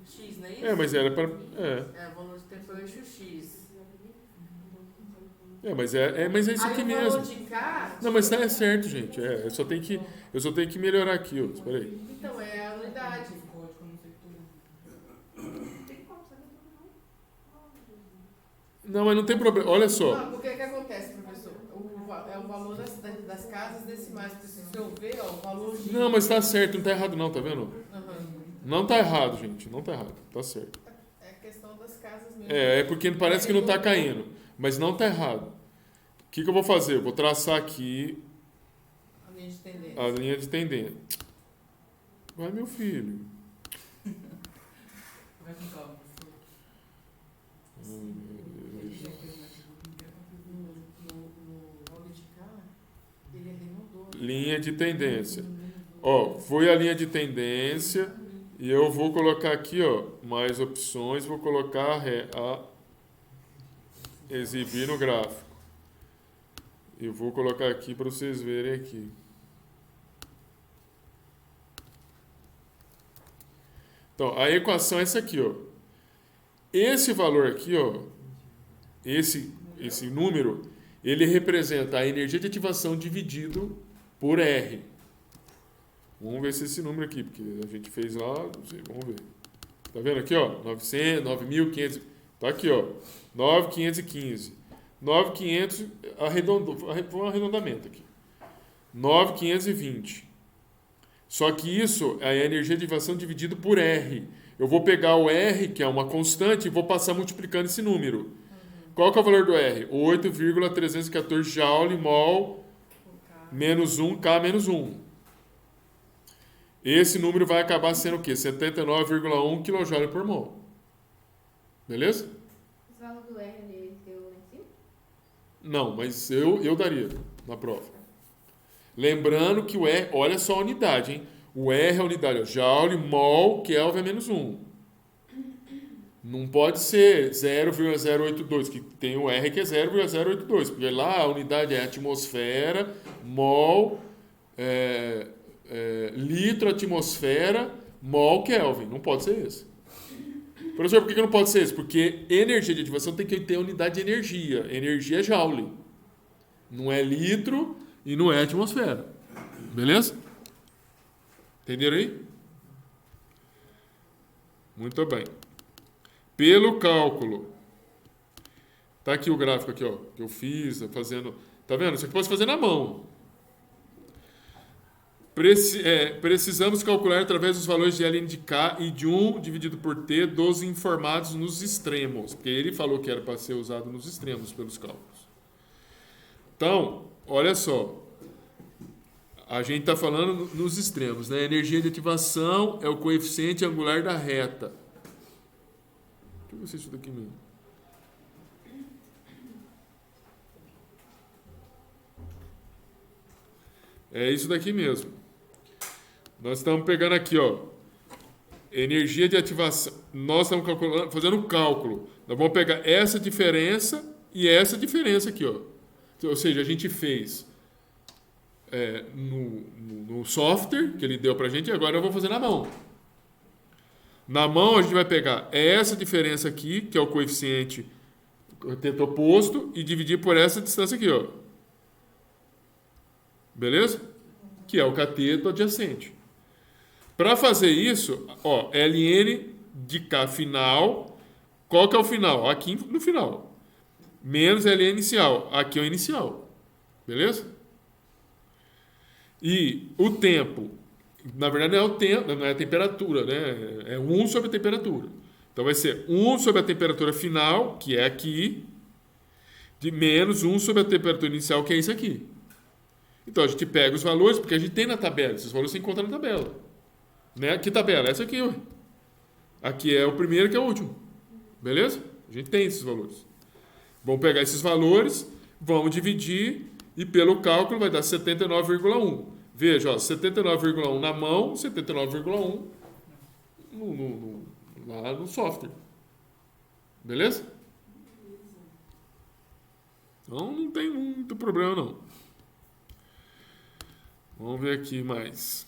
X, não é isso? Mas era para... O valor de tempo é o eixo X. mas é isso aqui Aí o mesmo. valor de K... Não, mas é certo, gente. Eu só tenho que melhorar aqui, ó. Espera aí. Então, é a unidade. Não, mas não tem problema. Olha só. Não, porque o que acontece, professor? É o valor das casas decimais. Porque se você ver, ó, o valor de... Não, mas tá certo. Não tá errado não, tá vendo? Uhum. Não tá errado, gente. Não tá errado. Tá certo. É questão das casas mesmo. É porque parece que não tá caindo. Mas não tá errado. O que eu vou fazer? Eu vou traçar aqui A linha de tendência. a linha de tendência. Vai, meu filho. Vai com calma. No valor de K, ele arredondou. Linha de tendência. Ó, foi a linha de tendência e eu vou colocar aqui, ó, mais opções, vou colocar a exibir no gráfico. E vou colocar aqui para vocês verem aqui. Então, a equação é essa aqui, ó. Esse valor aqui, ó, esse número, ele representa a energia de ativação dividido por R. Vamos ver se esse número aqui, porque a gente fez lá, não sei, vamos ver. Tá vendo aqui, ó? 9.500, tá aqui, ó. 9.515. 9.500, arredondou, foi um arredondamento aqui. 9.520. Só que isso é a energia de ativação dividido por R. Eu vou pegar o R, que é uma constante, e vou passar multiplicando esse número. Qual que é o valor do R? 8,314 joule mol menos 1 K menos 1. Esse número vai acabar sendo o quê? 79,1 kJ por mol. Beleza? O valor do R ele deu lá em cima? Não, mas eu daria na prova. Lembrando que o R, olha só a unidade, hein? O R é a unidade, ó, joule, mol, Kelvin é menos 1. Não pode ser 0,082, que tem o R que é 0,082, porque lá a unidade é atmosfera, mol, litro, atmosfera, mol, Kelvin. Não pode ser esse. Professor, por que não pode ser esse? Porque energia de ativação tem que ter unidade de energia. Energia é joule. Não é litro e não é atmosfera. Beleza? Entenderam aí? Muito bem. Pelo cálculo. Tá aqui o gráfico aqui, ó, que eu fiz, fazendo. Tá vendo? Isso aqui pode fazer na mão. Precisamos calcular através dos valores de L de K e de 1 dividido por T dos informados nos extremos. Porque ele falou que era para ser usado nos extremos pelos cálculos. Então, olha só. A gente está falando nos extremos, né? A energia de ativação é o coeficiente angular da reta. Deixa eu ver se isso daqui mesmo. É isso daqui mesmo. Nós estamos pegando aqui, ó. Energia de ativação. Nós estamos calculando, fazendo um cálculo. Nós vamos pegar essa diferença e essa diferença aqui, ó. Ou seja, a gente fez no software que ele deu pra gente e agora eu vou fazer na mão. Na mão a gente vai pegar essa diferença aqui, que é o coeficiente cateto oposto, e dividir por essa distância aqui, ó. Beleza? Que é o cateto adjacente. Para fazer isso, ó, ln de K final, qual que é o final? Aqui no final. Menos ln inicial. Aqui é o inicial. Beleza? E o tempo, na verdade não é o tempo, não é a temperatura, né? É 1 sobre a temperatura. Então vai ser 1 sobre a temperatura final, que é aqui, de menos 1 sobre a temperatura inicial, que é isso aqui. Então a gente pega os valores, porque a gente tem na tabela, esses valores você encontra na tabela. Né? Que tabela? Essa aqui, ó. Aqui é o primeiro, que é o último. Beleza? A gente tem esses valores. Vamos pegar esses valores, vamos dividir, e pelo cálculo vai dar 79,1. Veja, ó, 79,1 na mão, 79,1 lá no software. Beleza? Então não tem muito problema não. Vamos ver aqui mais.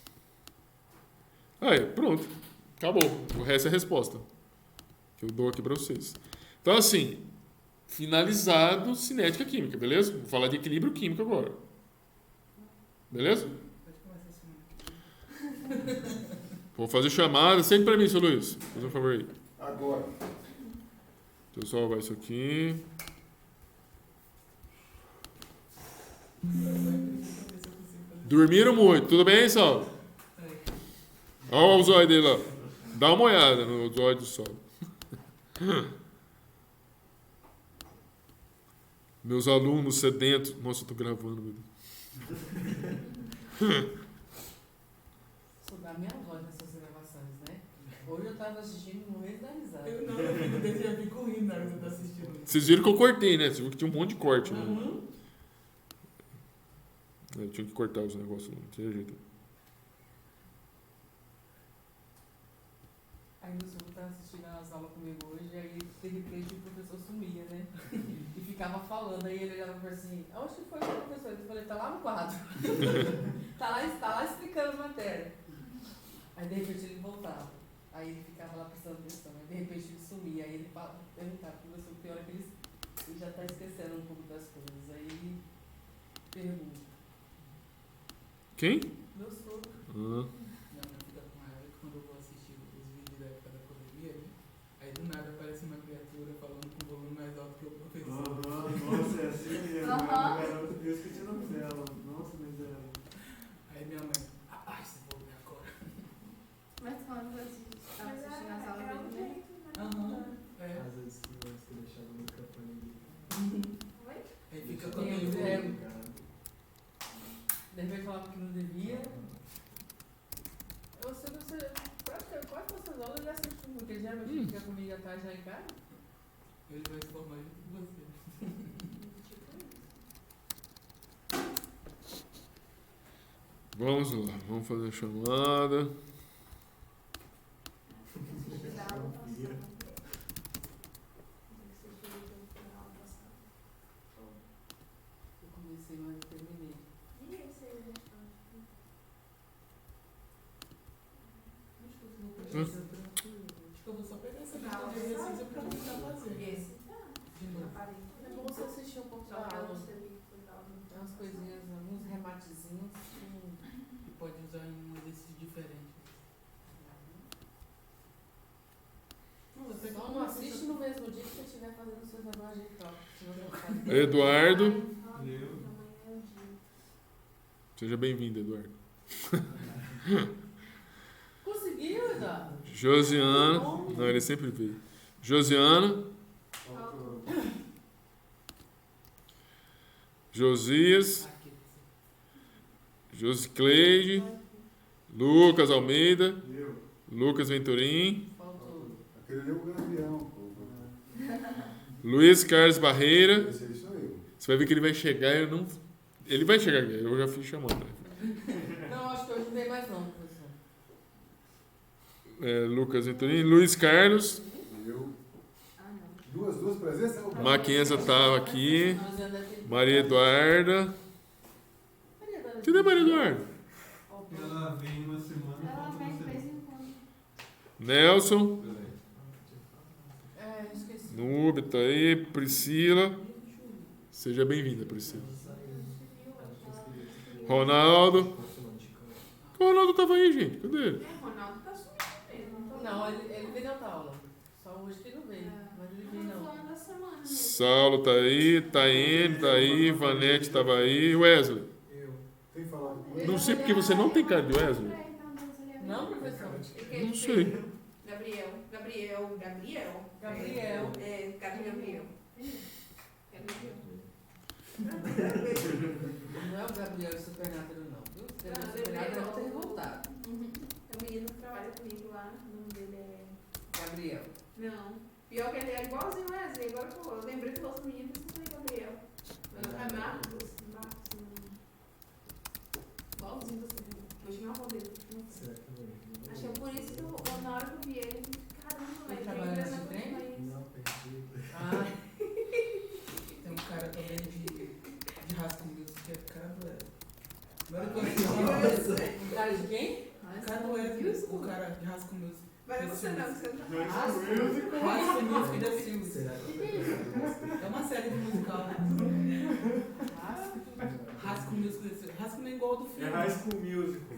Aí, pronto. Acabou. O resto é a resposta que eu dou aqui para vocês. Então, assim, finalizado cinética química, beleza? Vou falar de equilíbrio químico agora. Beleza? Pode começar assim. Vou fazer chamada. Sente para mim, seu Luiz. Faz um favor aí. Agora. Deixa eu salvar isso aqui. Dormiram muito. Tudo bem, Saulo? Olha o zóio dele lá. Dá uma olhada no zóio do Saulo. Meus alunos sedentos. Nossa, eu tô gravando, meu Deus. Sou da minha voz nessas gravações, né? Hoje eu tava assistindo morrendo da risada. Eu não, eu já fico rindo na hora que você tá assistindo. Vocês viram que eu cortei, né? Vocês viram que tinha um monte de corte, né? Uhum. Eu tinha que cortar os negócios, não tinha jeito. Aí meu sogro tava assistindo as aulas comigo hoje, aí de repente o professor sumia, né? E ficava falando, aí ele olhava e falou assim, onde que foi o professor? Eu falei, tá lá no quadro. tá lá explicando a matéria. Aí de repente ele voltava. Aí ele ficava lá prestando atenção. Aí de repente ele sumia. Aí ele perguntava pro professor, tem hora que ele já tá esquecendo um pouco das coisas. Aí ele pergunta. Quem? Meu sogro. Ah. Minha mãe fica com raiva que quando eu vou assistir os vídeos da época da correria, né? Aí do nada aparece uma criatura falando com um volume mais alto que o professor. Nossa, é assim mesmo. Eu esqueci o nome dela. Nossa, mas é. Aí minha mãe, abaixa esse volume agora. Mas quando você estava assistindo as aulas dele, né? Aham. É. Às vezes você deixava o microfone ali. Oi? Aí fica com Tem aquele o volume. De repente falava que não devia. Você praticamente quase todas as aulas ele assiste comigo, porque ele geralmente fica comigo à tarde lá em casa. Ele vai se formar junto com você. Vamos lá, vamos fazer a chamada. Eu comecei, mas não terminei. Acho que eu vou só pegar essa lista de exercício pra tentar fazer. Esse De novo. É bom você assistir um pouco da aula. Tem umas coisinhas, alguns rematezinhos. E pode usar em um exercício diferente. Não, até que Só não assiste no mesmo dia que você estiver fazendo seus negócios de toque. Senão não faz. Eduardo. Seja bem-vindo, Eduardo. Conseguiu, Eduardo? Josiana. Não, ele sempre veio. Josiana. Josias. Aqui. Josicleide. Lucas Almeida. Eu. Lucas Venturim. Faltou. Aquele ali é o Gavião, pô. Luiz Carlos Barreira. Esse aí sou eu. Você vai ver que ele vai chegar e eu não. Ele vai chegar, eu já fui chamando. Né? Não, acho que hoje não tem mais não, professor. Lucas Venturim. Luiz Carlos. Eu. Duas presenças? Maquinza estava aqui. Josiana deve ter- Maria Eduarda. Maria Eduarda. Cadê Maria Eduarda? Ela vem uma semana, Ela volta vem uma de vez semana. em quando. Nelson. É, esqueci. Núbia tá aí. Priscila. Seja bem-vinda, Priscila. Ronaldo. O Ronaldo tava aí, gente. Cadê ele? É, Ronaldo tá sumindo mesmo. Não, ele veio na outra aula. Só hoje que ele não veio. Mas ele veio Não não. falando da semana mesmo. Saulo tá aí. Taene tá aí. Vanete tava aí. Wesley. Eu. Tem falado com ele? Não sei porque você não tem cara de Wesley. Não, professor? Não sei. Gabriel. Gabriel. É, cara de Gabriel. Não é o Gabriel e o Supernátaro não, viu? O Não, Supernátaro é Gabriel. outro revoltado. É um menino que trabalha comigo lá. O nome dele é. Gabriel. Não. Pior que ele é igualzinho o Wesley. Agora que eu lembrei do outro menino, por isso que eu falei Gabriel. É Marcos. Igualzinho você. Vou chamar o nome dele. Acho que é por isso que eu, na hora que eu vi ele, eu fiquei, caramba, Ele velho. trabalha tem nesse grana trem? pra isso. Não, perdi. Ah, Tem um cara também de Agora que eu O cara de quem? O cara do Wesley, o cara de High School Music. Mas é você não, você não. High School Music da Silvia. É uma série de musical. High School Music. High School não é igual ao do É filme. High School Musical.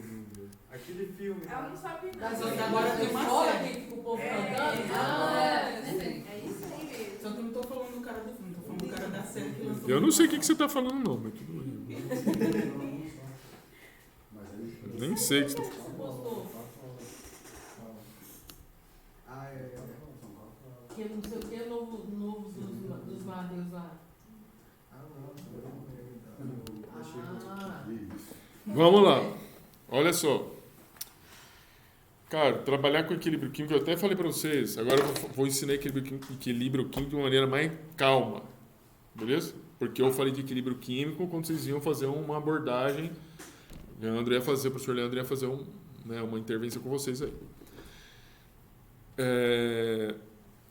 Aquele filme. Ela não sabe Mas nada. agora tem uma Escola série que fica o povo cantando. É isso aí mesmo. Só que eu não tô falando do cara do filme, tô falando do cara da série que lançou. Eu não sei o que você tá falando, não, mas tudo bem. Nem sei o que você tá falando. Postou. Que não sei o que, novo dos Mateus lá. Ah, Vamos lá. Olha só. Cara, trabalhar com equilíbrio químico, eu até falei para vocês, agora eu vou ensinar equilíbrio químico de uma maneira mais calma. Beleza? Porque eu falei de equilíbrio químico quando vocês iam fazer uma abordagem. O Leandro ia fazer, o professor Leandro ia fazer uma intervenção com vocês aí.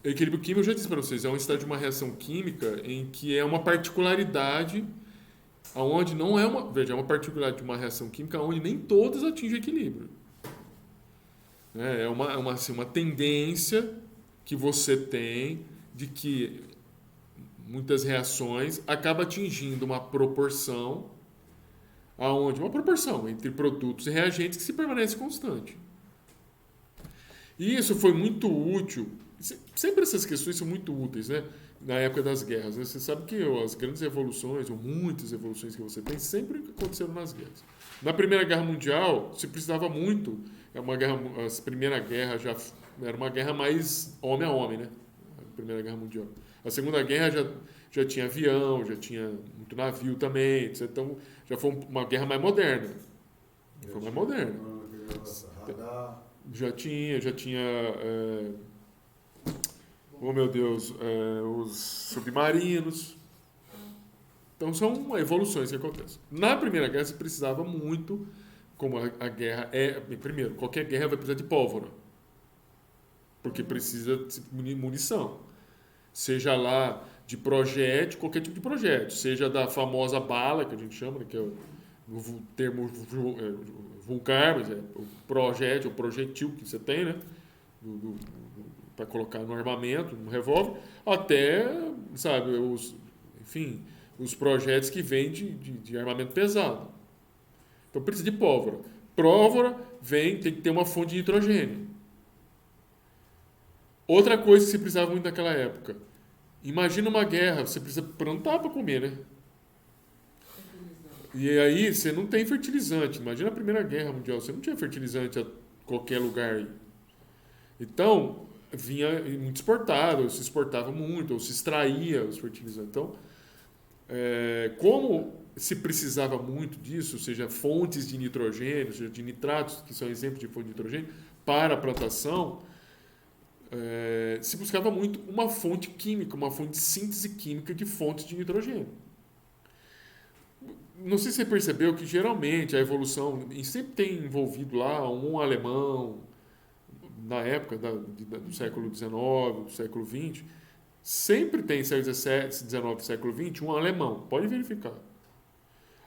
Equilíbrio químico, eu já disse para vocês, é um estado de uma reação química em que é uma particularidade aonde não é uma... Veja, é uma particularidade de uma reação química onde nem todas atingem equilíbrio. É uma tendência que você tem de que muitas reações acabam atingindo uma proporção entre produtos e reagentes que se permanece constante. E isso foi muito útil. Sempre essas questões são muito úteis, né? Na época das guerras. Né? Você sabe que as grandes revoluções, ou muitas revoluções que você tem, sempre aconteceram nas guerras. Na Primeira Guerra Mundial, se precisava muito. A Primeira Guerra já era uma guerra mais homem a homem, né? A Primeira Guerra Mundial. A Segunda Guerra já tinha avião, já tinha muito navio também. Etc. Então, já foi uma guerra mais moderna. Foi mais moderna. Já tinha oh meu Deus, os submarinos. Então são evoluções que acontecem. Na Primeira Guerra se precisava muito, como a guerra primeiro, qualquer guerra vai precisar de pólvora. Porque precisa de munição. Seja lá de projétil, qualquer tipo de projétil. Seja da famosa bala, que a gente chama, né, que é o termo vulgar, mas é o projétil, o projetil que você tem, né? Para colocar no armamento, no revólver, até, sabe, os projéteis que vêm de armamento pesado. Então precisa de pólvora. Pólvora tem que ter uma fonte de nitrogênio. Outra coisa que se precisava muito naquela época. Imagina uma guerra, você precisa plantar para comer, né? E aí você não tem fertilizante. Imagina a Primeira Guerra Mundial, você não tinha fertilizante a qualquer lugar aí. Então, vinha muito exportado, ou se exportava muito, ou se extraía os fertilizantes. Então, como se precisava muito disso, ou seja, fontes de nitrogênio, ou seja, de nitratos, que são exemplos de fonte de nitrogênio, para a plantação, se buscava muito uma fonte química, uma fonte de síntese química de fontes de nitrogênio. Não sei se você percebeu que, geralmente, a evolução sempre tem envolvido lá um alemão, na época do século XIX, do século XX, sempre tem século XVII, XIX, século XX, um alemão. Pode verificar.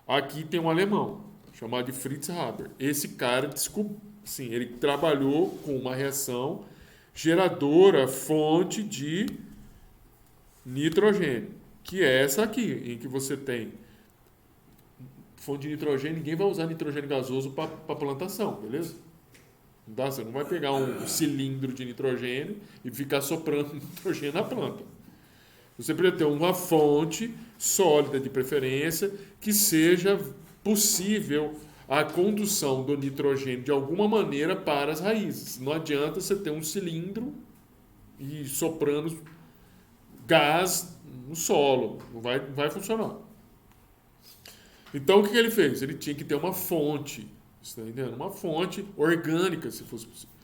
Aqui tem um alemão, chamado de Fritz Haber. Esse cara, ele trabalhou com uma reação geradora, fonte de nitrogênio, que é essa aqui, em que você tem fonte de nitrogênio. Ninguém vai usar nitrogênio gasoso para plantação, beleza? Você não vai pegar um cilindro de nitrogênio e ficar soprando nitrogênio na planta. Você precisa ter uma fonte sólida, de preferência, que seja possível a condução do nitrogênio de alguma maneira para as raízes. Não adianta você ter um cilindro e soprando gás no solo. Não vai funcionar. Então, o que ele fez? Ele tinha que ter uma fonte. Você está entendendo? Uma fonte orgânica, se fosse possível.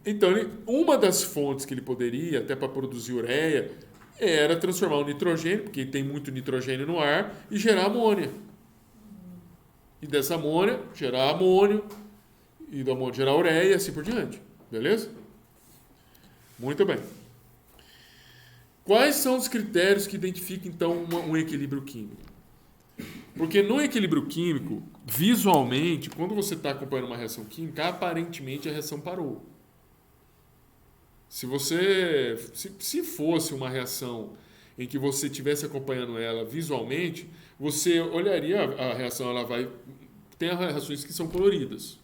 Então, uma das fontes que ele poderia, até para produzir ureia, era transformar o nitrogênio, porque tem muito nitrogênio no ar, e gerar amônia. E dessa amônia, gerar amônio, e do amônio gerar ureia, e assim por diante. Beleza? Muito bem. Quais são os critérios que identificam, então, um equilíbrio químico? Porque no equilíbrio químico, visualmente, quando você está acompanhando uma reação química, aparentemente a reação parou. Se fosse uma reação em que você estivesse acompanhando ela visualmente, você olharia a reação, tem reações que são coloridas.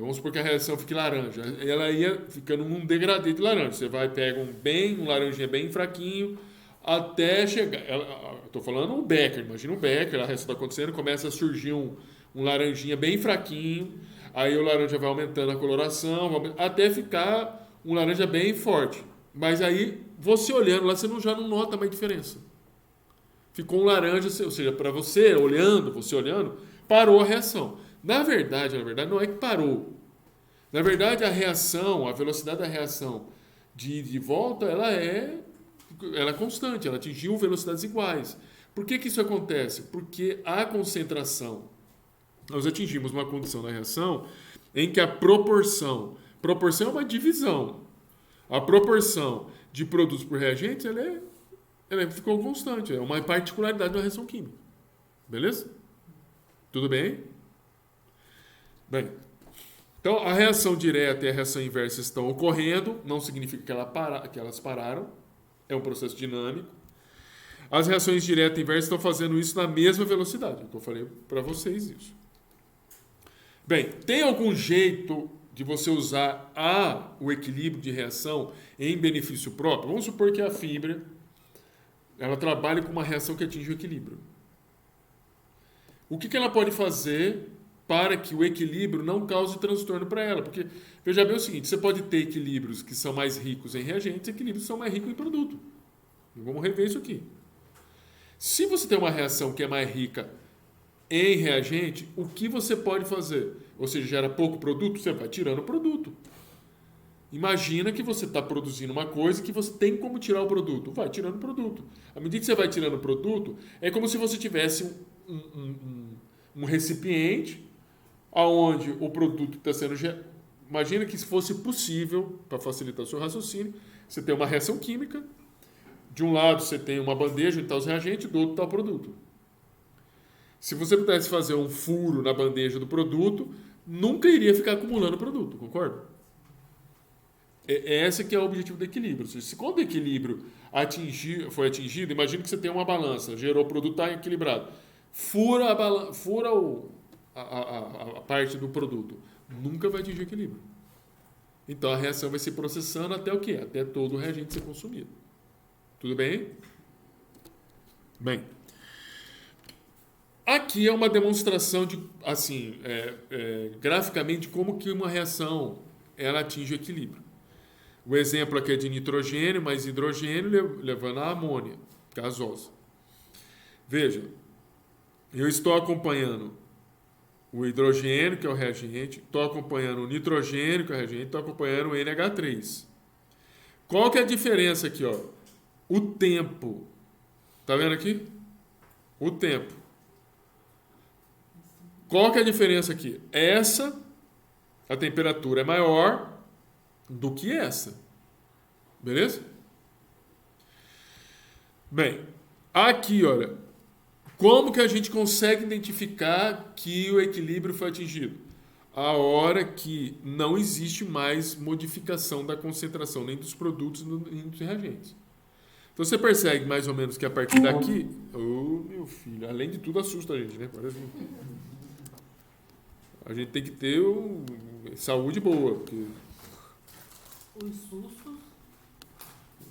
Vamos supor que a reação fique laranja. Ela ia ficando num degradê de laranja. Você pega um laranjinha bem fraquinho, até chegar... Estou falando o Becker. Imagina o Becker, a reação está acontecendo, começa a surgir um laranjinha bem fraquinho, aí o laranja vai aumentando a coloração, até ficar um laranja bem forte. Mas aí, você olhando lá, você já não nota mais diferença. Ficou um laranja, ou seja, para você olhando, parou a reação. Na verdade, não é que parou. Na verdade, a velocidade da reação de volta, ela é constante, ela atingiu velocidades iguais. Por que isso acontece? Porque a concentração, nós atingimos uma condição da reação em que a proporção é uma divisão. A proporção de produtos por reagentes, ela ficou constante, é uma particularidade da reação química. Beleza? Tudo bem? Bem, então a reação direta e a reação inversa estão ocorrendo, não significa que elas pararam, é um processo dinâmico. As reações direta e inversa estão fazendo isso na mesma velocidade, eu falei para vocês isso. Bem, tem algum jeito de você usar o equilíbrio de reação em benefício próprio? Vamos supor que a fibra ela trabalha com uma reação que atinge o equilíbrio. O que ela pode fazer para que o equilíbrio não cause transtorno para ela? Porque, veja bem o seguinte, você pode ter equilíbrios que são mais ricos em reagentes e equilíbrios que são mais ricos em produto. Vamos rever isso aqui. Se você tem uma reação que é mais rica em reagente, o que você pode fazer? Ou seja, gera pouco produto, você vai tirando o produto. Imagina que você está produzindo uma coisa que você tem como tirar o produto. Vai tirando o produto. À medida que você vai tirando o produto, é como se você tivesse um recipiente onde o produto está sendo gerado. Imagina que se fosse possível, para facilitar o seu raciocínio, você tem uma reação química, de um lado você tem uma bandeja onde está os reagentes, do outro está o produto. Se você pudesse fazer um furo na bandeja do produto, nunca iria ficar acumulando produto, concorda? Esse que é o objetivo do equilíbrio. Se quando o equilíbrio foi atingido, imagina que você tem uma balança, gerou o produto, está equilibrado. Fura a parte do produto. Nunca vai atingir o equilíbrio. Então a reação vai se processando até o quê? Até todo o reagente ser consumido. Tudo bem? Bem. Aqui é uma demonstração de, assim, graficamente, como que uma reação ela atinge o equilíbrio. O exemplo aqui é de nitrogênio mais hidrogênio levando a amônia gasosa. Veja, eu estou acompanhando o hidrogênio, que é o reagente, estou acompanhando o nitrogênio, que é o reagente, estou acompanhando o NH3. Qual que é a diferença aqui? Ó? O tempo. Está vendo aqui? O tempo. Qual que é a diferença aqui? A temperatura é maior do que essa. Beleza? Bem, aqui, olha, como que a gente consegue identificar que o equilíbrio foi atingido? A hora que não existe mais modificação da concentração nem dos produtos nem dos reagentes. Então você percebe mais ou menos que a partir daqui... meu filho, além de tudo assusta a gente, né? Parece... A gente tem que ter saúde boa, porque... Os sustos.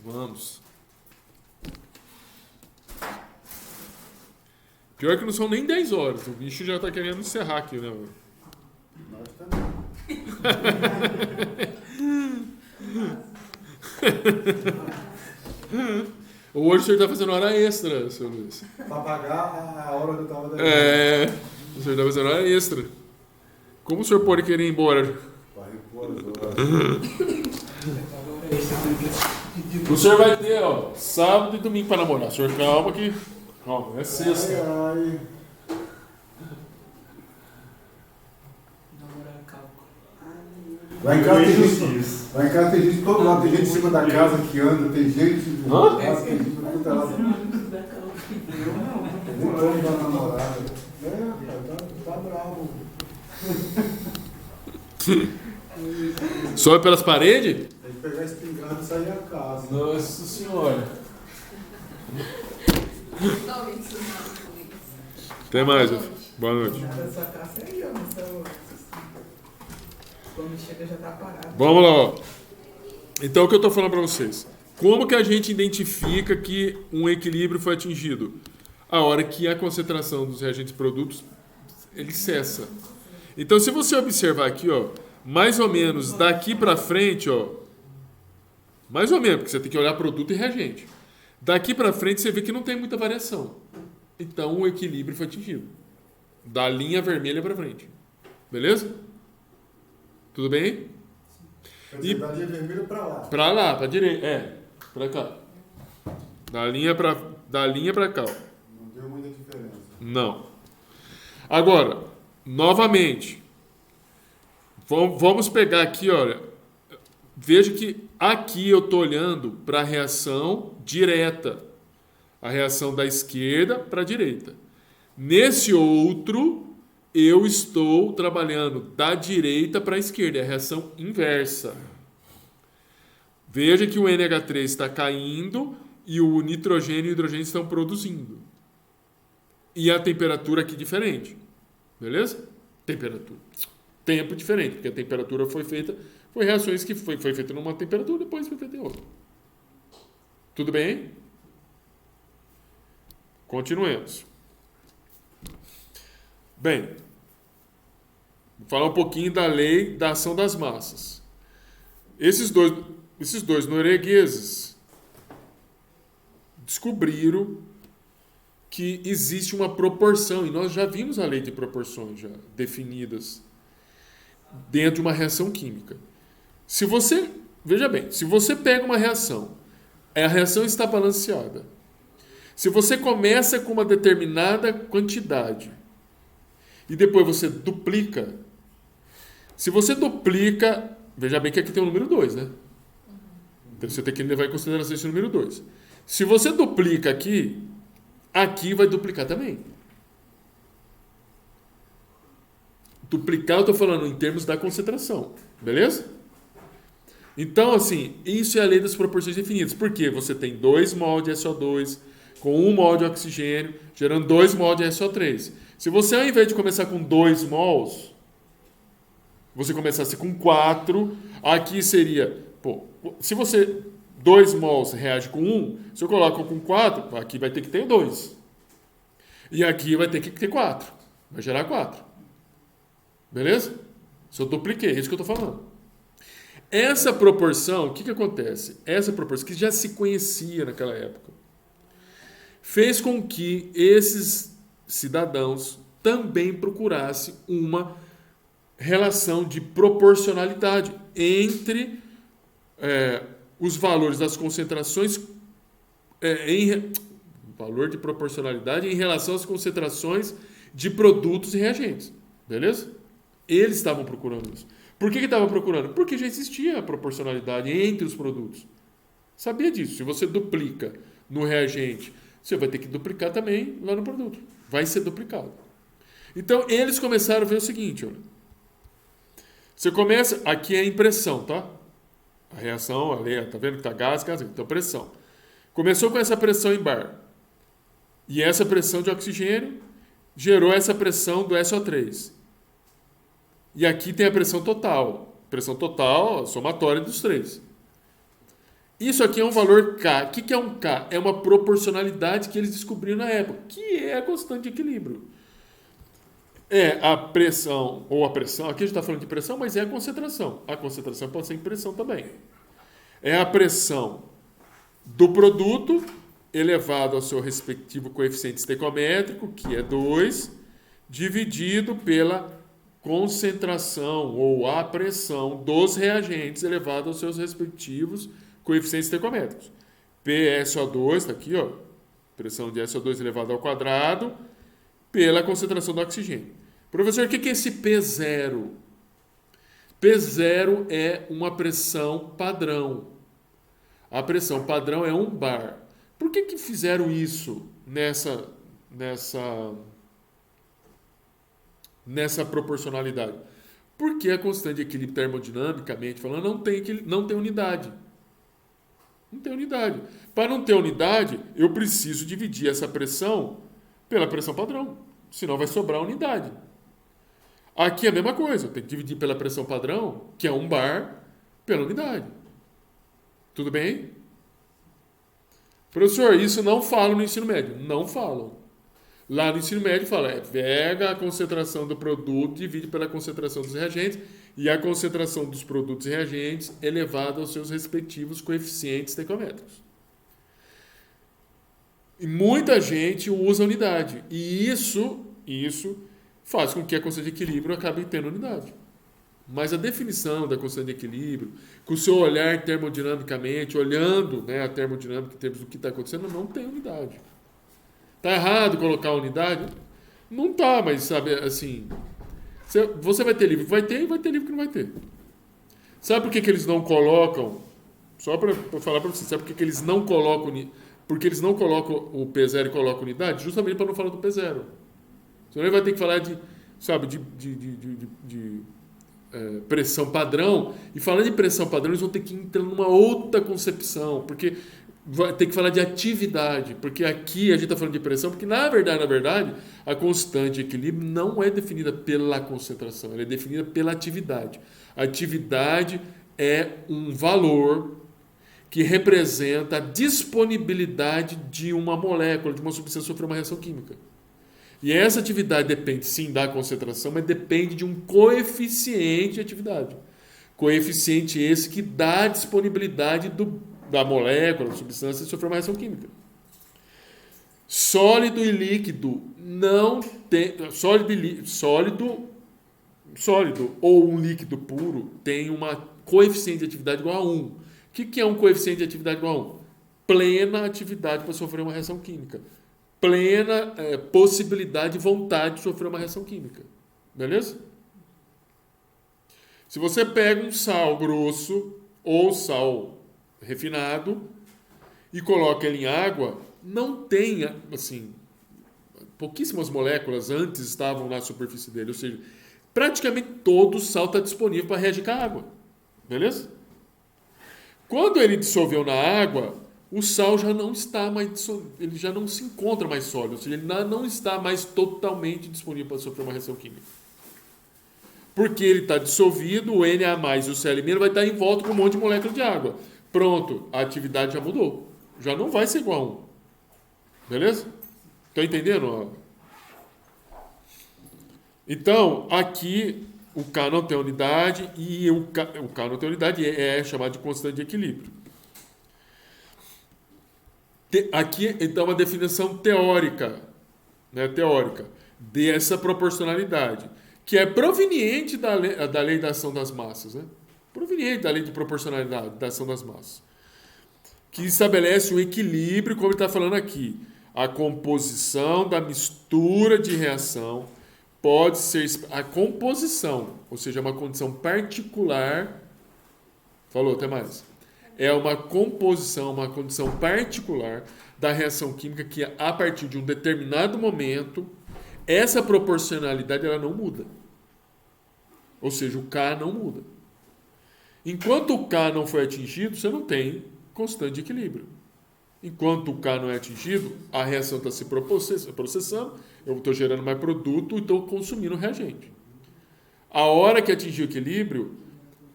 Vamos. Pior que não são nem 10 horas. O bicho já tá querendo encerrar aqui, né? Nós também. Hoje o senhor tá fazendo hora extra, seu Luiz. Pra pagar a hora que eu tava dando. O senhor tá fazendo hora extra. Como o senhor pode querer ir embora? Vai repor as horas. O senhor vai ter, ó, sábado e domingo para namorar. O senhor, calma que... Calma, é sexta. Ai. Lá em casa tem gente todo lado, tem gente em cima da casa que anda, tem gente... Hã? Tem gente por todo lado. Eu não, tô com raiva da namorada. Tá bravo. Sobe pelas paredes? Tem que pegar a espingarda e sair a casa. Nossa senhora. Até mais, boa noite. Nada, sua casa é aí, ó. Mas quando chega já tá parado. Vamos lá, ó. Então, o que eu estou falando para vocês? Como que a gente identifica que um equilíbrio foi atingido? A hora que a concentração dos reagentes produtos ele cessa. Então, se você observar aqui, ó, mais ou menos daqui para frente, ó, mais ou menos, porque você tem que olhar produto e reagente. Daqui para frente você vê que não tem muita variação. Então, o equilíbrio foi atingido. Da linha vermelha para frente. Beleza? Tudo bem? Quer dizer, da linha vermelha pra lá. Pra lá, pra direita. Pra cá. Da linha pra cá. Ó. Não deu muita diferença. Não. Agora, novamente. Vamos pegar aqui, olha. Veja que aqui eu tô olhando para a reação direta. A reação da esquerda para a direita. Nesse outro, eu estou trabalhando da direita para a esquerda, é a reação inversa. Veja que o NH3 está caindo e o nitrogênio e o hidrogênio estão produzindo. E a temperatura aqui diferente. Beleza? Temperatura. Tempo diferente, porque a temperatura foi reações que foi feita numa temperatura, depois foi feita em outra. Tudo bem? Continuemos. Bem, vou falar um pouquinho da lei da ação das massas. Esses dois noruegueses descobriram que existe uma proporção, e nós já vimos a lei de proporções já definidas dentro de uma reação química. Veja bem, se você pega uma reação, a reação está balanceada. Se você começa com uma determinada quantidade e depois você duplica, se você duplica, veja bem que aqui tem o número 2, né? Então você tem que levar em consideração esse número 2. Se você duplica aqui vai duplicar também. Duplicar eu estou falando em termos da concentração, beleza? Então, assim, isso é a lei das proporções definidas. Por quê? Você tem 2 mol de SO2 com 1 mol de oxigênio, gerando 2 mol de SO3. Se você, ao invés de começar com 2 mols, você começasse com 4, aqui seria... se você... 2 mols reage com 1, se eu coloco com 4, aqui vai ter que ter 2. E aqui vai ter que ter 4. Vai gerar 4. Beleza? Se eu dupliquei, é isso que eu estou falando. Essa proporção, o que acontece? Essa proporção, que já se conhecia naquela época, fez com que esses cidadãos também procurassem uma relação de proporcionalidade entre os valores das concentrações, valor de proporcionalidade em relação às concentrações de produtos e reagentes. Beleza? Eles estavam procurando isso. Por que estavam procurando? Porque já existia a proporcionalidade entre os produtos. Sabia disso. Se você duplica no reagente, você vai ter que duplicar também lá no produto. Vai ser duplicado. Então, eles começaram a ver o seguinte, olha. Você começa... Aqui é a impressão, tá? A reação, ali, tá vendo que tá gás, então pressão. Começou com essa pressão em bar. E essa pressão de oxigênio gerou essa pressão do SO3. E aqui tem a pressão total. Pressão total somatória dos três. Isso aqui é um valor K. O que é um K? É uma proporcionalidade que eles descobriram na época, que é a constante de equilíbrio. É a pressão, ou a pressão, aqui a gente está falando de pressão, mas é a concentração. A concentração pode ser em pressão também. É a pressão do produto elevado ao seu respectivo coeficiente estequiométrico, que é 2, dividido pela concentração ou a pressão dos reagentes elevado aos seus respectivos coeficientes estequiométricos. PSO2, está aqui, ó, pressão de SO2 elevado ao quadrado, pela concentração do oxigênio. Professor, o que é esse P0? P0 é uma pressão padrão. A pressão padrão é 1 bar. Por que fizeram isso? nessa proporcionalidade? Porque a constante de equilíbrio termodinamicamente falando não tem unidade. Não tem unidade. Para não ter unidade, eu preciso dividir essa pressão pela pressão padrão. Senão vai sobrar unidade. Aqui é a mesma coisa. Tem que dividir pela pressão padrão, que é 1 bar, pela unidade. Tudo bem? Professor, isso não falam no ensino médio. Não falam. Lá no ensino médio fala, pega a concentração do produto, divide pela concentração dos reagentes, e a concentração dos produtos e reagentes elevada aos seus respectivos coeficientes estequiométricos. E muita gente usa unidade. E isso faz com que a constante de equilíbrio acabe tendo unidade. Mas a definição da constante de equilíbrio, com o seu olhar termodinamicamente, olhando, né, a termodinâmica em termos do que está acontecendo, não tem unidade. Está errado colocar unidade? Não está, mas sabe, assim, você vai ter livro que vai ter e vai ter livro que não vai ter. Sabe por que eles não colocam, só para falar para você, sabe por que eles não colocam, porque eles não colocam o P0 e colocam unidade? Justamente para não falar do P0. Senão ele vai ter que falar de pressão padrão, e falando de pressão padrão, eles vão ter que entrar numa outra concepção, porque vai ter que falar de atividade, porque aqui a gente está falando de pressão, porque na verdade, a constante de equilíbrio não é definida pela concentração, ela é definida pela atividade. A atividade é um valor que representa a disponibilidade de uma molécula, de uma substância sofrer uma reação química. E essa atividade depende, sim, da concentração, mas depende de um coeficiente de atividade. Coeficiente esse que dá a disponibilidade da molécula, da substância, sofrer uma reação química. Sólido e líquido não tem... Sólido ou um líquido puro tem uma coeficiente de atividade igual a 1. O que é um coeficiente de atividade igual a 1? Plena atividade para sofrer uma reação química. Plena possibilidade e vontade de sofrer uma reação química. Beleza? Se você pega um sal grosso ou sal refinado e coloca ele em água, não tem, assim, pouquíssimas moléculas antes estavam na superfície dele, ou seja, praticamente todo o sal está disponível para reagir com a água. Beleza? Quando ele dissolveu na água, o sal já não está mais, ele já não se encontra mais sólido, ou seja, ele não está mais totalmente disponível para sofrer uma reação química. Porque ele está dissolvido, o Na e o Cl- vai estar em volta com um monte de molécula de água. Pronto, a atividade já mudou. Já não vai ser igual a 1. Beleza? Estão entendendo? Então, aqui o K não tem unidade e o K não tem unidade, é chamado de constante de equilíbrio. Aqui, então, uma definição teórica, né, dessa proporcionalidade, que é proveniente da lei da ação das massas, né? Proveniente da lei de proporcionalidade da ação das massas, que estabelece o equilíbrio, como ele está falando aqui. A composição da mistura de reação pode ser... A composição, ou seja, uma condição particular... Falou, até mais. É uma composição, uma condição particular da reação química que, a partir de um determinado momento, essa proporcionalidade ela não muda. Ou seja, o K não muda. Enquanto o K não foi atingido, você não tem constante de equilíbrio. Enquanto o K não é atingido, a reação está se processando, eu estou gerando mais produto e estou consumindo reagente. A hora que atingir o equilíbrio,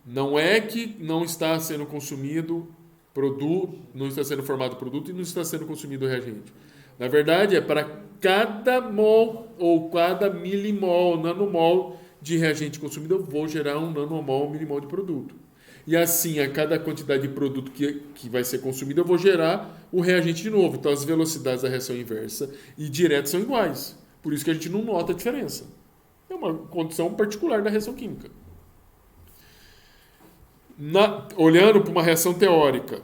não é que não está sendo consumido produto, não está sendo formado produto e não está sendo consumido reagente. Na verdade, é para cada mol ou cada milimol, nanomol de reagente consumido, eu vou gerar um nanomol ou milimol de produto. E assim, a cada quantidade de produto que vai ser consumido, eu vou gerar o reagente de novo. Então, as velocidades da reação inversa e direta são iguais. Por isso que a gente não nota a diferença. É uma condição particular da reação química. Olhando para uma reação teórica,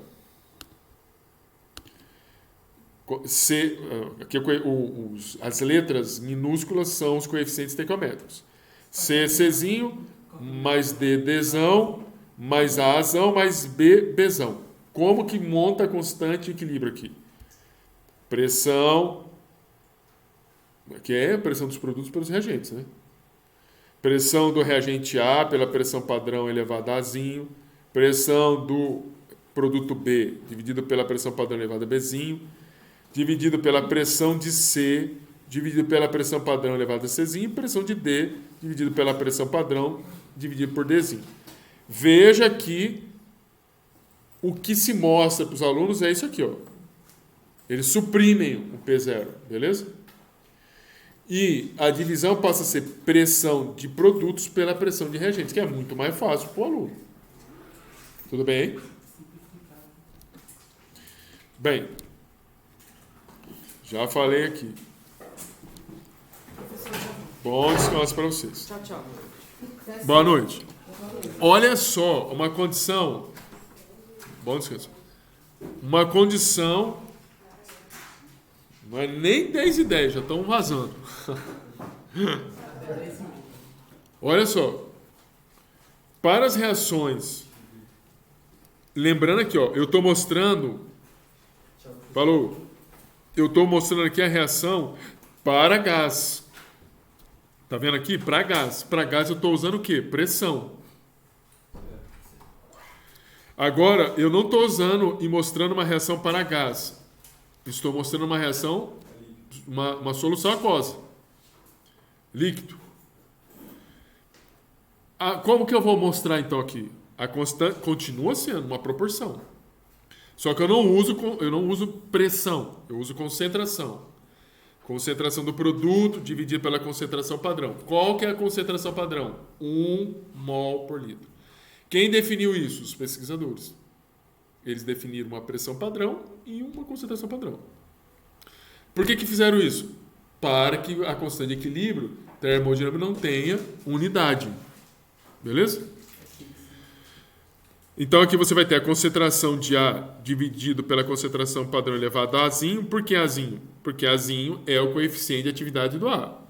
aqui as letras minúsculas são os coeficientes estequiométricos. Czinho mais Dzão mais Azão mais Bzão. Como que monta a constante de equilíbrio aqui? Pressão que é a pressão dos produtos pelos reagentes, né? Pressão do reagente A pela pressão padrão elevada a Azinho, pressão do produto B dividido pela pressão padrão elevada a Bzinho, dividido pela pressão de C, dividido pela pressão padrão elevada a Czinho, e pressão de D, dividido pela pressão padrão, dividido por Dzinho. Veja que o que se mostra para os alunos é isso aqui, ó. Eles suprimem o P0, beleza? E a divisão passa a ser pressão de produtos pela pressão de reagentes, que é muito mais fácil para o aluno. Tudo bem? Bem, já falei aqui. Bom descanso para vocês. Tchau, tchau. Boa noite. Olha só, uma condição. Bom descanso. Uma condição. Não é nem 10 e 10, já estão vazando. Olha só. Para as reações. Lembrando aqui, ó, eu estou mostrando. Falou. Eu estou mostrando aqui a reação para gás. Tá vendo aqui? Para gás. Para gás eu estou usando o quê? Pressão. Agora, eu não estou usando e mostrando uma reação para gás. Estou mostrando uma reação, uma solução aquosa. Líquido. Como que eu vou mostrar então aqui? A constante continua sendo uma proporção. Só que eu não uso pressão, eu uso concentração. Concentração do produto dividido pela concentração padrão. Qual que é a concentração padrão? 1 mol por litro. Quem definiu isso? Os pesquisadores. Eles definiram uma pressão padrão e uma concentração padrão. Por que fizeram isso? Para que a constante de equilíbrio termodinâmico não tenha unidade. Beleza? Então aqui você vai ter a concentração de A dividido pela concentração padrão elevada a Azinho. Por que Azinho? Porque Azinho é o coeficiente de atividade do A.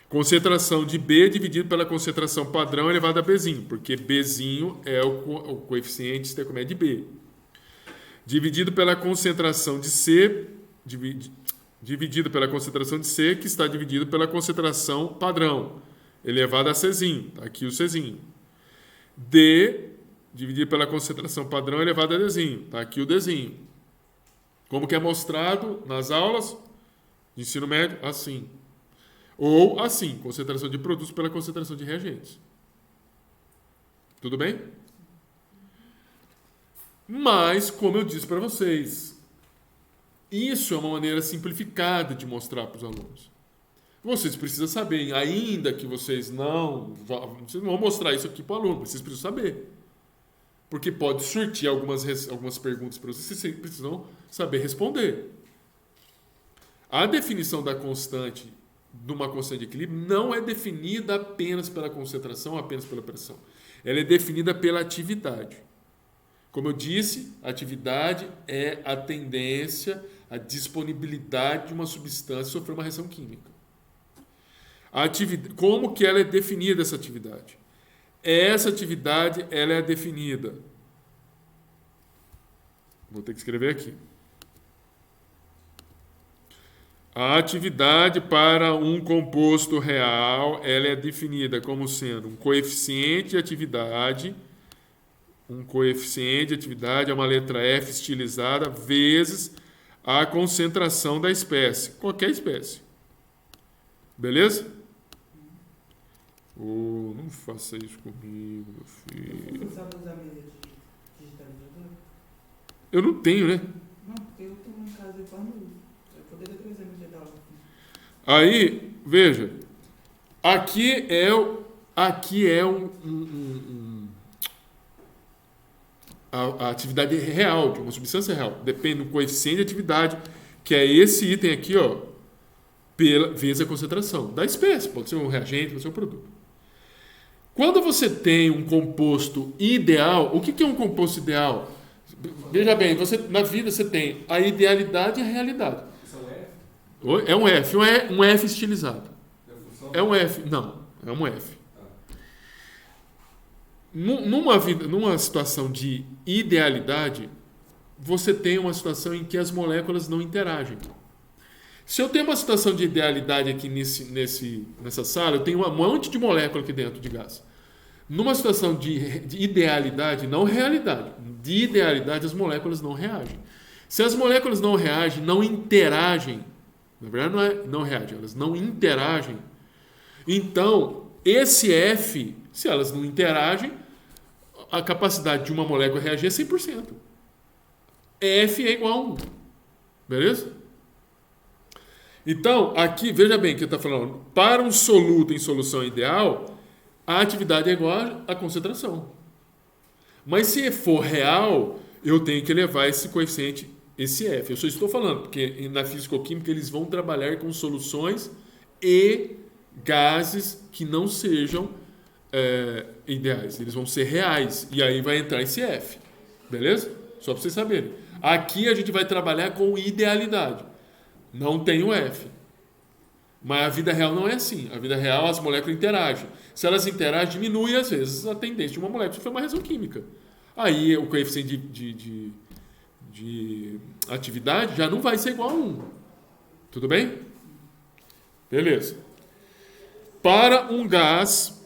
Concentração de B dividido pela concentração padrão elevada a Bzinho, porque Bzinho é o coeficiente estequiométrico de B. Dividido pela concentração de C, dividido pela concentração de C, que está dividido pela concentração padrão elevada a Czinho. Tá aqui o Czinho. D dividido pela concentração padrão elevada a Dzinho. Tá aqui o Dzinho. Como que é mostrado nas aulas de ensino médio? Assim. Ou assim, concentração de produtos pela concentração de reagentes. Tudo bem? Mas, como eu disse para vocês, isso é uma maneira simplificada de mostrar para os alunos. Vocês precisam saber, ainda que vocês não vão mostrar isso aqui para o aluno, vocês precisam saber. Porque pode surtir algumas perguntas para vocês, vocês precisam saber responder. A definição da constante de uma constante de equilíbrio não é definida apenas pela concentração, apenas pela pressão. Ela é definida pela atividade. Como eu disse, a atividade é a tendência, a disponibilidade de uma substância sofrer uma reação química. Como que ela é definida, essa atividade? Essa atividade ela é definida. Vou ter que escrever aqui. A atividade para um composto real, ela é definida como sendo um coeficiente de atividade. Um coeficiente de atividade é uma letra F estilizada vezes a concentração da espécie, qualquer espécie. Beleza? Oh, não faça isso comigo, meu filho. Você sabe usar mesa digitalizador? Eu não tenho, né? Não, porque eu tenho em casa e quando eu poderia trazer no dia da aula. Aí, veja, aqui é a atividade real, de uma substância real. Depende do coeficiente de atividade, que é esse item aqui, ó, vezes a concentração da espécie. Pode ser um reagente, pode ser um produto. Quando você tem um composto ideal, o que é um composto ideal? Veja bem, na vida você tem a idealidade e a realidade. Isso é um F? Oi? É um F estilizado. É um F, não, é um F. Numa situação de idealidade, você tem uma situação em que as moléculas não interagem. Se eu tenho uma situação de idealidade aqui nessa sala, eu tenho um monte de molécula aqui dentro de gás. Numa situação de idealidade, não realidade, de idealidade, as moléculas não reagem. Se as moléculas não reagem, não interagem, na verdade não reagem, elas não interagem, então esse F, se elas não interagem, a capacidade de uma molécula reagir é 100%. F é igual a 1. Beleza? Então, aqui, veja bem o que está falando. Para um soluto em solução ideal, a atividade é igual à concentração. Mas se for real, eu tenho que elevar esse coeficiente, esse F. Eu só estou falando, porque na fisicoquímica eles vão trabalhar com soluções e gases que não sejam ideais. Eles vão ser reais. E aí vai entrar esse F. Beleza? Só para vocês saberem. Aqui a gente vai trabalhar com idealidade. Não tem o F. Mas a vida real não é assim. A vida real, as moléculas interagem. Se elas interagem, diminui, às vezes, a tendência de uma molécula sofrer uma reação química. Aí o coeficiente de atividade já não vai ser igual a 1. Tudo bem? Beleza. Para um gás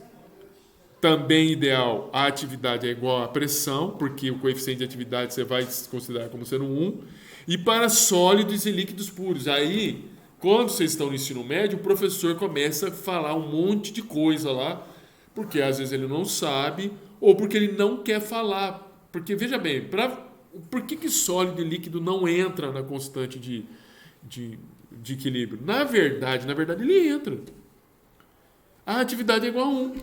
também ideal, a atividade é igual à pressão, porque o coeficiente de atividade você vai considerar como sendo 1. E para sólidos e líquidos puros. Aí, quando vocês estão no ensino médio, o professor começa a falar um monte de coisa lá, porque às vezes ele não sabe, ou porque ele não quer falar. Porque, veja bem, por que sólido e líquido não entra na constante de equilíbrio? Na verdade, ele entra. A atividade é igual a 1.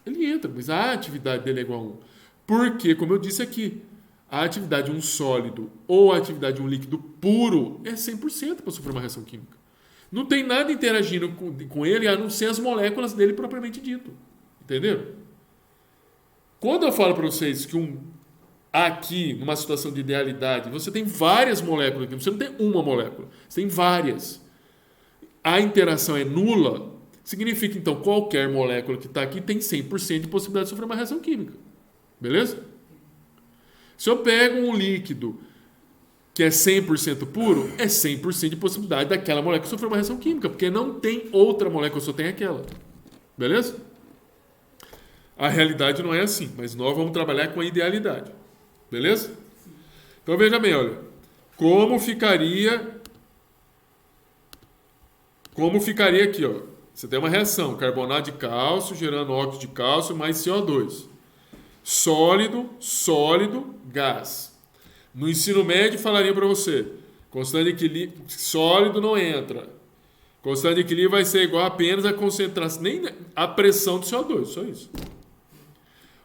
Ele entra, mas a atividade dele é igual a 1. Porque, como eu disse aqui, a atividade de um sólido ou a atividade de um líquido puro é 100% para sofrer uma reação química. Não tem nada interagindo com ele a não ser as moléculas dele propriamente dito. Entenderam? Quando eu falo para vocês que aqui, numa situação de idealidade, você tem várias moléculas aqui, você não tem uma molécula, você tem várias. A interação é nula, significa então qualquer molécula que está aqui tem 100% de possibilidade de sofrer uma reação química. Beleza? Se eu pego um líquido que é 100% puro, é 100% de possibilidade daquela molécula sofrer uma reação química, porque não tem outra molécula, só tem aquela. Beleza? A realidade não é assim, mas nós vamos trabalhar com a idealidade. Beleza? Então veja bem, olha. Como ficaria aqui, ó. Você tem uma reação, carbonato de cálcio gerando óxido de cálcio mais CO2. Sólido, gás. No ensino médio falaria para você, constante de equilíbrio, sólido não entra. Constante de equilíbrio vai ser igual apenas a concentração, nem a pressão do CO2, só isso.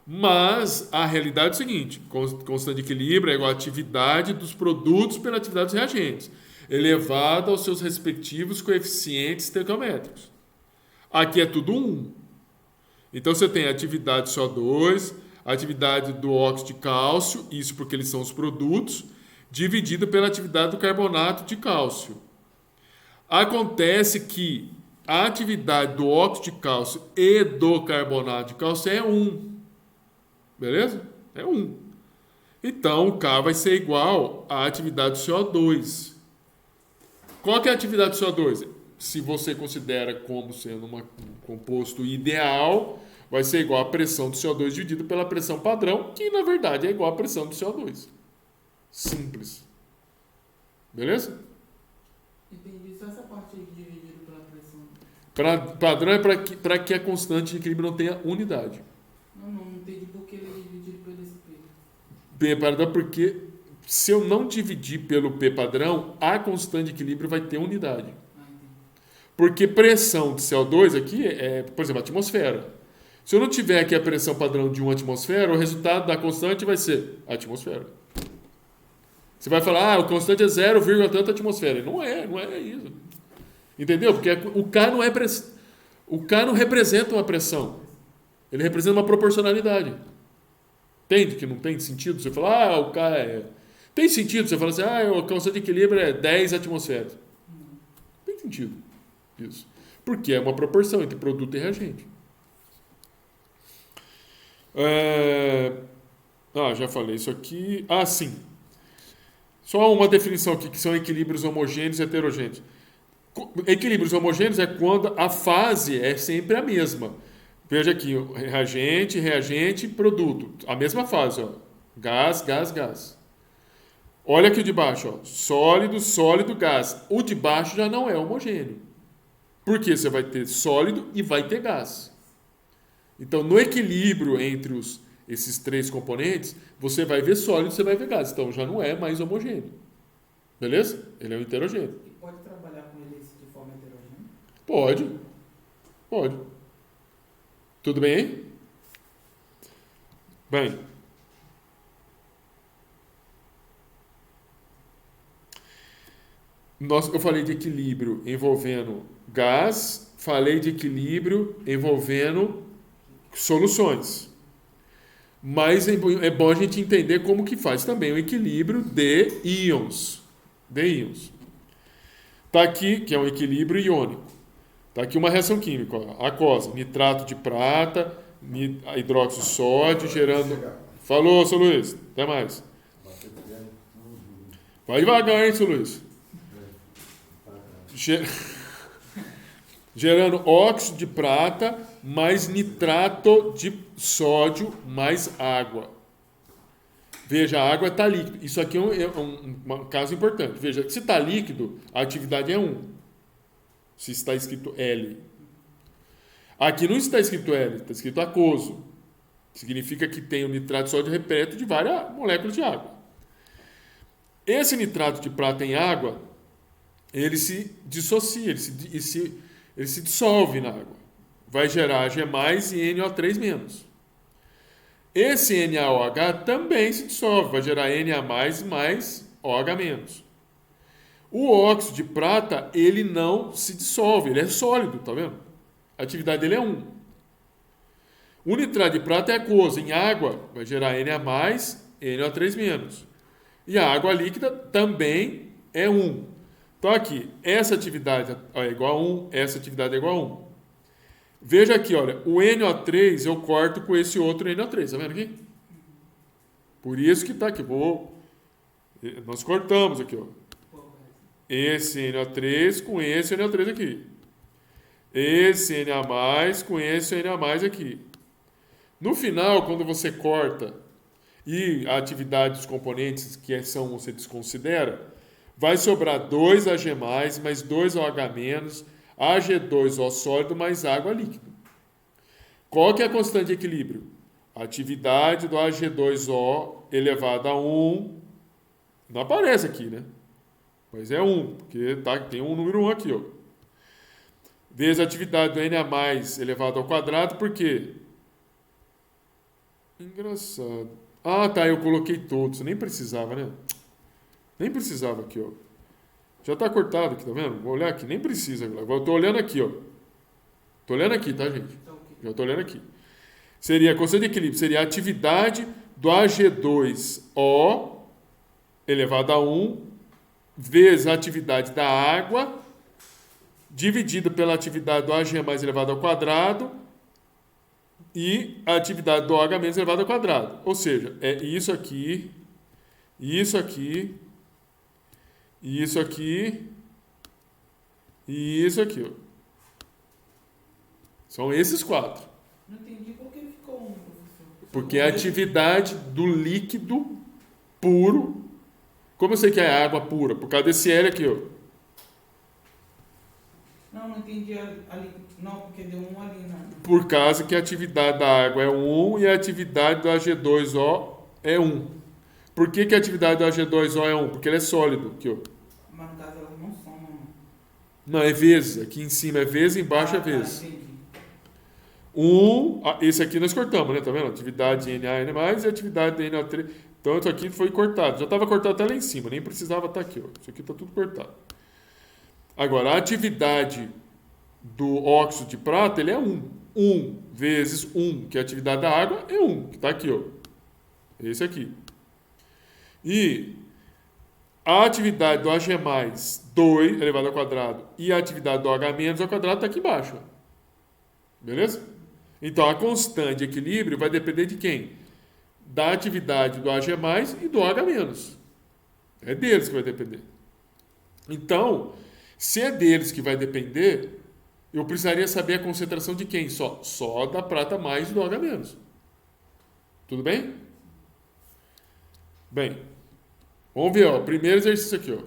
Mas a realidade é o seguinte, constante de equilíbrio é igual a atividade dos produtos pela atividade dos reagentes, elevada aos seus respectivos coeficientes estequiométricos. Aqui é tudo 1. Então você tem a atividade CO2, a atividade do óxido de cálcio, isso porque eles são os produtos, dividido pela atividade do carbonato de cálcio. Acontece que a atividade do óxido de cálcio e do carbonato de cálcio é 1. Beleza? É 1. Então, o K vai ser igual à atividade do CO2. Qual que é a atividade do CO2? Se você considera como sendo um composto ideal, vai ser igual à pressão do CO2 dividido pela pressão padrão, que na verdade é igual à pressão do CO2. Simples. Beleza? Entendi. Só essa parte aí dividido pela pressão. Padrão é para que a constante de equilíbrio não tenha unidade. Não entendi por que ele é dividido pelo esse P. P padrão porque se eu não dividir pelo P padrão, a constante de equilíbrio vai ter unidade. Porque pressão de CO2 aqui é, por exemplo, a atmosfera. Se eu não tiver aqui a pressão padrão de 1 atmosfera, o resultado da constante vai ser a atmosfera. Você vai falar, o constante é 0, tanta atmosfera. Não é isso. Entendeu? Porque o K não é o K não representa uma pressão. Ele representa uma proporcionalidade. Entende que não tem sentido você falar, o K é... Tem sentido você falar assim, a constante de equilíbrio é 10 atmosferas. Tem sentido isso. Porque é uma proporção entre produto e reagente. Já falei isso aqui. Sim. Só uma definição aqui, que são equilíbrios homogêneos e heterogêneos. Equilíbrios homogêneos é quando a fase é sempre a mesma. Veja aqui, reagente, reagente, produto. A mesma fase, ó. Gás, gás, gás. Olha aqui o de baixo, ó. Sólido, sólido, gás. O de baixo já não é homogêneo. Porque você vai ter sólido e vai ter gás. Então, no equilíbrio entre esses três componentes, você vai ver sólido, você vai ver gás. Então, já não é mais homogêneo. Beleza? Ele é um heterogêneo. E pode trabalhar com ele de forma heterogênea? Pode. Pode. Tudo bem aí? Bem. Eu falei de equilíbrio envolvendo gás, falei de equilíbrio envolvendo soluções. Mas é bom a gente entender como que faz também o equilíbrio de íons. Está aqui, que é um equilíbrio iônico. Está aqui uma reação química, ó, aquosa, nitrato de prata, hidróxido de sódio, gerando... Falou, seu Luiz. Até mais. Vai devagar, hein, seu Luiz. Gerando óxido de prata mais nitrato de sódio mais água. Veja, a água está líquida. Isso aqui é um caso importante. Veja, se está líquido, a atividade é 1. Se está escrito L. Aqui não está escrito L, está escrito aquoso. Significa que tem o nitrato de sódio repleto de várias moléculas de água. Esse nitrato de prata em água, ele se dissocia, ele se dissolve na água. Vai gerar Ag+, e NO3-. Esse NaOH também se dissolve, vai gerar Na+, mais OH-. O óxido de prata, ele não se dissolve, ele é sólido, tá vendo? A atividade dele é 1. O nitrato de prata é aquoso, em água vai gerar Na+, NO3-. E a água líquida também é 1. Então aqui, essa atividade é igual a 1, essa atividade é igual a 1. Veja aqui, olha, o NO3 eu corto com esse outro NO3, tá vendo aqui? Por isso que está aqui, nós cortamos aqui, ó. Esse NO3 com esse NO3 aqui. Esse Na+, com esse Na+, aqui. No final, quando você corta e a atividade dos componentes que são, você desconsidera, vai sobrar 2 Ag+, mais 2 OH-, Ag2O sólido mais água líquida. Qual que é a constante de equilíbrio? A atividade do Ag2O elevado a 1. Não aparece aqui, né? Mas é 1, porque tem um número 1 aqui, ó. Vezes a atividade do Na+ elevado ao quadrado, por quê? Engraçado. Ah, tá, eu coloquei todos. Nem precisava, né? Nem precisava aqui, ó. Já está cortado aqui, tá vendo? Vou olhar aqui, nem precisa. Agora eu estou olhando aqui, ó. Estou olhando aqui, tá, gente? Já estou olhando aqui. Seria a constante de equilíbrio, seria a atividade do Ag2O elevado a 1 vezes a atividade da água dividido pela atividade do Ag+ elevado ao quadrado e a atividade do OH- elevado ao quadrado. Ou seja, é isso aqui, isso aqui, isso aqui e isso aqui. Ó. São esses 4. Não entendi por que ficou 1, professor. Porque é a atividade do líquido puro. Como eu sei que é água pura? Por causa desse L aqui, ó. Não entendi ali. Não, porque deu 1 ali, né? Por causa que a atividade da água é 1 e a atividade do Ag2O é 1. Por que a atividade do Ag2O é 1? Porque ele é sólido. Aqui, ó. Mas no caso elas não somam, não. Não, é vezes. Aqui em cima é vezes, embaixo é vezes. Entendi. 1, esse aqui nós cortamos, né? Tá vendo? Atividade de Na, N+, e a atividade de NO3. Então, isso aqui foi cortado. Já estava cortado até lá em cima, nem precisava estar aqui. Ó. Isso aqui está tudo cortado. Agora, a atividade do óxido de prata, ele é 1. 1 vezes 1, que é a atividade da água, é 1, que está aqui. Ó. Esse aqui. E a atividade do Ag+, 2 elevado ao quadrado, e a atividade do OH- ao quadrado está aqui embaixo. Ó. Beleza? Então, a constante de equilíbrio vai depender de quem? Da atividade do Ag+ e do OH-. É deles que vai depender. Então, Se é deles que vai depender, eu precisaria saber a concentração de quem? Só da prata mais do OH menos. Tudo bem? Bem, vamos ver, ó, primeiro exercício aqui, ó.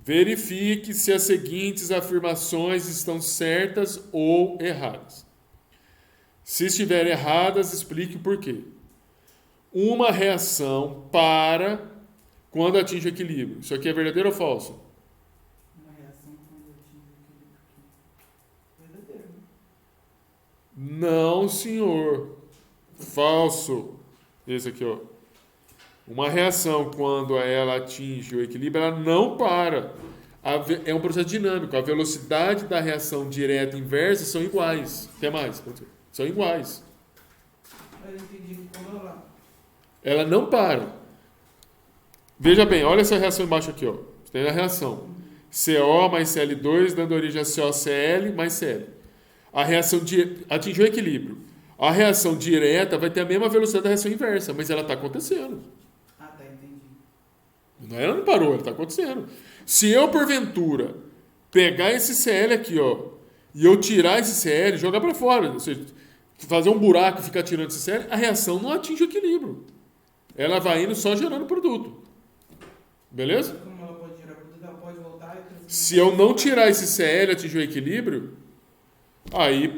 Verifique se as seguintes afirmações estão certas ou erradas. Se estiverem erradas, explique o porquê. Uma reação para quando atinge o equilíbrio. Isso aqui é verdadeiro ou falso? Uma reação quando atinge o equilíbrio. Verdadeiro. Não, senhor. Falso. Esse aqui, ó. Uma reação, quando ela atinge o equilíbrio, ela não para. É um processo dinâmico. A velocidade da reação direta e inversa são iguais. O que mais? São iguais. Mas eu entendi que quando Ela não para. Veja bem, olha essa reação embaixo aqui, ó. Você tem a reação CO mais Cl2 dando origem a CoCl mais Cl. A reação atingiu o equilíbrio. A reação direta vai ter a mesma velocidade da reação inversa, mas ela está acontecendo. Ah, tá, entendi. Ela não parou, ela está acontecendo. Se eu, porventura, pegar esse Cl aqui, ó, e eu tirar esse Cl e jogar para fora, ou seja, fazer um buraco e ficar tirando esse Cl, a reação não atinge o equilíbrio. Ela vai indo só gerando produto. Beleza? Como ela pode gerar produto, ela pode voltar e transformar. Se eu não tirar esse Cl e atingir o equilíbrio, aí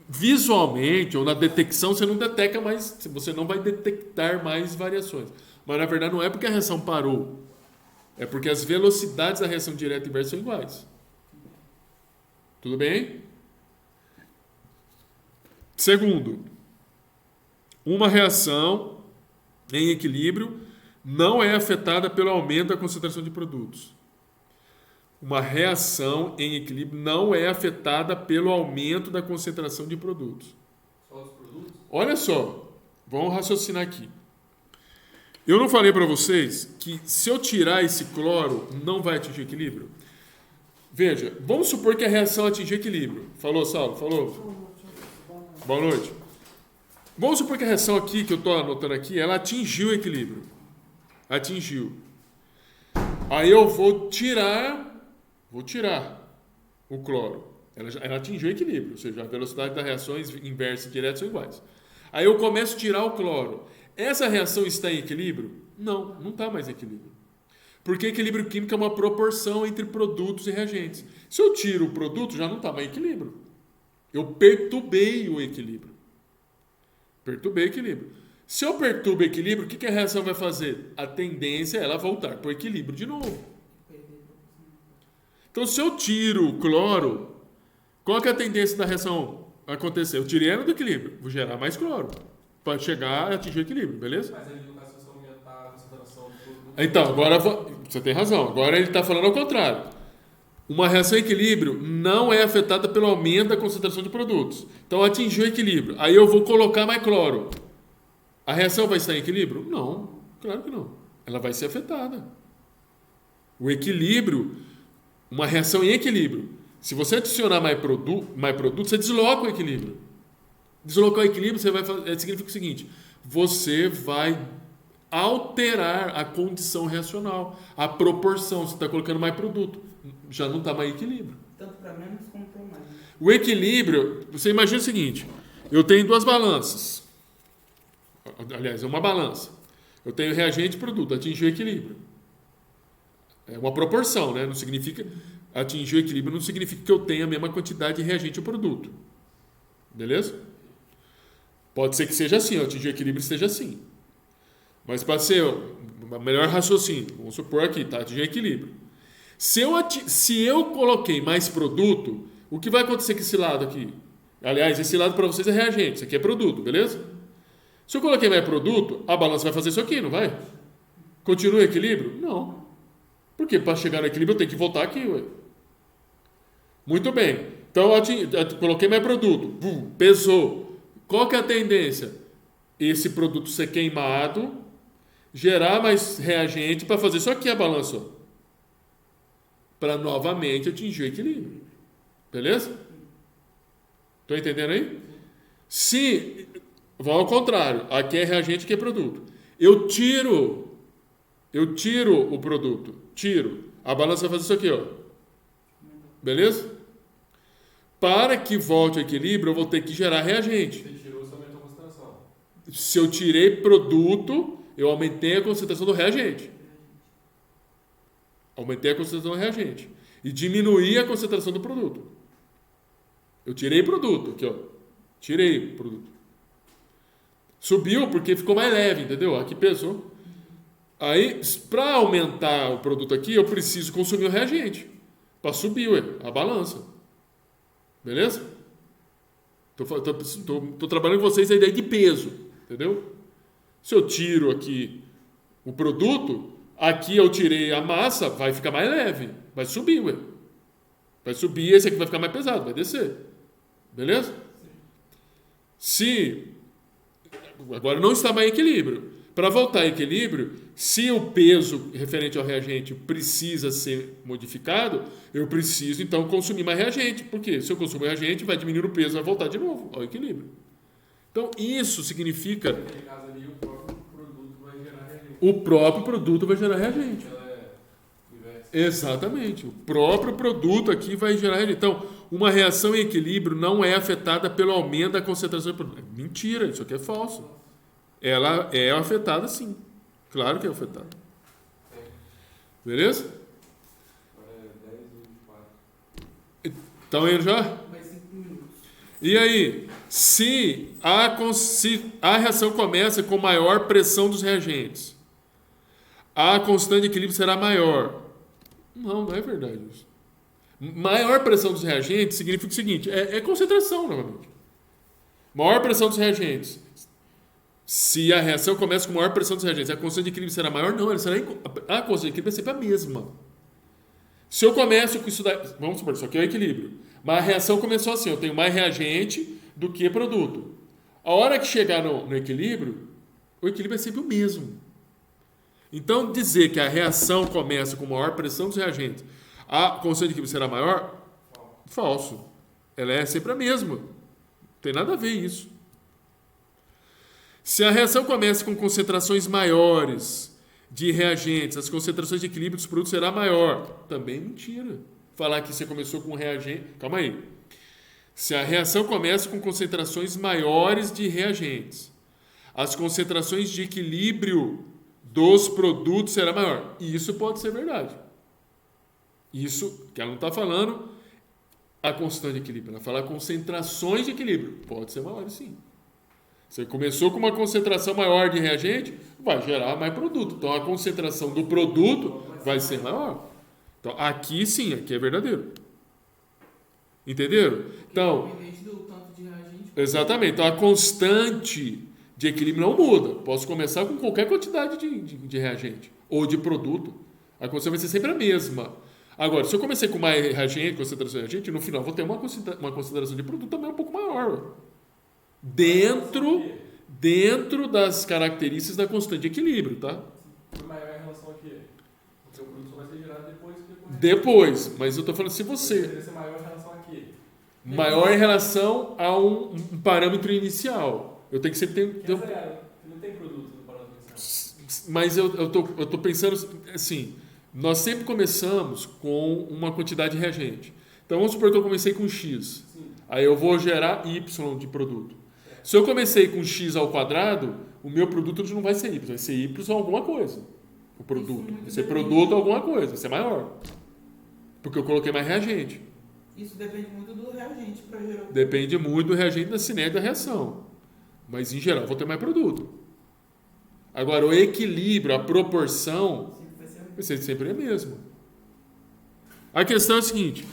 visualmente ou na detecção você não detecta mais, você não vai detectar mais variações. Mas na verdade não é porque a reação parou, é porque as velocidades da reação direta e inversa são iguais. Tudo bem? Segundo, uma reação em equilíbrio não é afetada pelo aumento da concentração de produtos. Uma reação em equilíbrio não é afetada pelo aumento da concentração de produtos. Só os produtos? Olha só, vamos raciocinar aqui. Eu não falei para vocês que se eu tirar esse cloro, não vai atingir equilíbrio? Veja, vamos supor que a reação atingir equilíbrio. Falou, Saulo? Falou? Boa noite. Vamos supor que a reação aqui, que eu estou anotando aqui, ela atingiu o equilíbrio. Atingiu. Aí eu vou tirar o cloro. Ela atingiu o equilíbrio, ou seja, a velocidade das reações inversa e direta são iguais. Aí eu começo a tirar o cloro. Essa reação está em equilíbrio? Não, não está mais em equilíbrio. Porque equilíbrio químico é uma proporção entre produtos e reagentes. Se eu tiro o produto, já não está mais em equilíbrio. Eu perturbei o equilíbrio. Perturbei o equilíbrio. Se eu perturbo o equilíbrio, o que a reação vai fazer? A tendência é ela voltar para o equilíbrio de novo. Então, se eu tiro o cloro, qual que é a tendência da reação acontecer? Eu tirei ela do equilíbrio, vou gerar mais cloro para chegar a atingir o equilíbrio, beleza? Mas ele, no caso, se você aumentar a concentração do produto... Então, agora você tem razão. Agora ele está falando ao contrário. Uma reação em equilíbrio não é afetada pelo aumento da concentração de produtos. Então, atingiu o equilíbrio. Aí eu vou colocar mais cloro. A reação vai estar em equilíbrio? Não, claro que não. Ela vai ser afetada. O equilíbrio, uma reação em equilíbrio. Se você adicionar mais produto, você desloca o equilíbrio. Deslocar o equilíbrio significa o seguinte: você vai alterar a condição reacional, a proporção. Você está colocando mais produto, já não está mais em equilíbrio. Tanto para menos como para mais. O equilíbrio, você imagina o seguinte: eu tenho duas balanças. Aliás, é uma balança. Eu tenho reagente e produto, atingiu o equilíbrio. É uma proporção, né? Não significa atingir o equilíbrio, não significa que eu tenha a mesma quantidade de reagente ou produto. Beleza? Pode ser que seja assim, atingir o equilíbrio seja assim. Mas pode ser o melhor raciocínio. Vamos supor aqui, tá? Atingir o equilíbrio. Se eu coloquei mais produto, o que vai acontecer com esse lado aqui? Aliás, esse lado para vocês é reagente, isso aqui é produto, beleza? Se eu coloquei mais produto, a balança vai fazer isso aqui, não vai? Continua o equilíbrio? Não. Porque para chegar no equilíbrio eu tenho que voltar aqui, ué. Muito bem. Então eu coloquei mais produto, pesou. Qual que é a tendência? Esse produto ser queimado, gerar mais reagente para fazer isso aqui a balança. Para novamente atingir o equilíbrio. Beleza? Estão entendendo aí? Se... Vão ao contrário. Aqui é reagente, aqui é produto. Eu tiro o produto. Tiro. A balança vai fazer isso aqui, ó. Beleza? Para que volte ao equilíbrio, eu vou ter que gerar reagente. Você tirou, você aumentou a concentração. Se eu tirei produto, eu aumentei a concentração do reagente. Aumentei a concentração do reagente. E diminuí a concentração do produto. Eu tirei produto, aqui ó. Tirei produto. Subiu porque ficou mais leve, entendeu? Aqui pesou. Aí, para aumentar o produto aqui, eu preciso consumir o reagente. Para subir, a balança. Beleza? Tô trabalhando com vocês a ideia de peso, entendeu? Se eu tiro aqui o produto, aqui eu tirei a massa, vai ficar mais leve, vai subir, vai subir, esse aqui vai ficar mais pesado, vai descer, beleza? Se agora não está mais em equilíbrio, para voltar a equilíbrio, se o peso referente ao reagente precisa ser modificado, eu preciso então consumir mais reagente. Por quê? Se eu consumir reagente, vai diminuir o peso, vai voltar de novo ao equilíbrio. Então, isso significa... Naquele caso ali, o próprio produto vai gerar reagente. O próprio produto vai gerar reagente. Ela é inversa. Exatamente. O próprio produto aqui vai gerar reagente. Então, uma reação em equilíbrio não é afetada pelo aumento da concentração de produto. Mentira, isso aqui é falso. Ela é afetada sim. Claro que é afetada. Beleza? Agora é 10 e 24. Então ele já? Mais 5 minutos. E aí, se a reação começa com maior pressão dos reagentes, a constante de equilíbrio será maior. Não é verdade isso. Maior pressão dos reagentes significa o seguinte, é concentração, novamente. Maior pressão dos reagentes. Se a reação começa com maior pressão dos reagentes, a constante de equilíbrio será maior? Não, a constante de equilíbrio é sempre a mesma. Se eu começo com isso daí, vamos supor, isso aqui é o equilíbrio. Mas a reação começou assim, eu tenho mais reagente do que produto. A hora que chegar no equilíbrio, o equilíbrio é sempre o mesmo. Então, dizer que a reação começa com maior pressão dos reagentes, a constante de equilíbrio será maior? Falso. Ela é sempre a mesma. Não tem nada a ver isso. Se a reação começa com concentrações maiores de reagentes, as concentrações de equilíbrio dos produtos será maior. Também é mentira. Falar que você começou com reagente... Calma aí. Se a reação começa com concentrações maiores de reagentes, as concentrações de equilíbrio dos produtos será maior. E isso pode ser verdade. Isso que ela não está falando a constante de equilíbrio. Ela fala concentrações de equilíbrio. Pode ser maior, sim. Você começou com uma concentração maior de reagente, vai gerar mais produto. Então, a concentração do produto vai ser maior. Então, aqui sim, aqui é verdadeiro. Entenderam? Então, Independente do tanto de reagente. exatamente. Então, a constante de equilíbrio não muda. Posso começar com qualquer quantidade de reagente ou de produto. A constante vai ser sempre a mesma. Agora, se eu comecei com mais reagente, concentração de reagente, no final vou ter uma concentração de produto também um pouco maior. Dentro das características da constante de equilíbrio, tá? Foi maior em relação a quê? Porque o produto só vai ser gerado depois que... Depois, mas eu estou falando se você... Deveria ser maior em relação a quê? Maior em relação a um parâmetro inicial. Eu tenho que sempre ter... Que é zero. Não tem produto no parâmetro inicial. Mas eu tô pensando assim, nós sempre começamos com uma quantidade de reagente. Então vamos supor que eu comecei com X. Sim. Aí eu vou gerar Y de produto. Se eu comecei com X ao quadrado, o meu produto não vai ser Y, vai ser Y alguma coisa. O produto. Vai ser produto alguma coisa, vai ser maior. Porque eu coloquei mais reagente. Isso depende muito do reagente para gerar. Depende muito do reagente da cinética da reação. Mas em geral, vou ter mais produto. Agora, o equilíbrio, a proporção, vai ser sempre a mesma. A questão é a seguinte.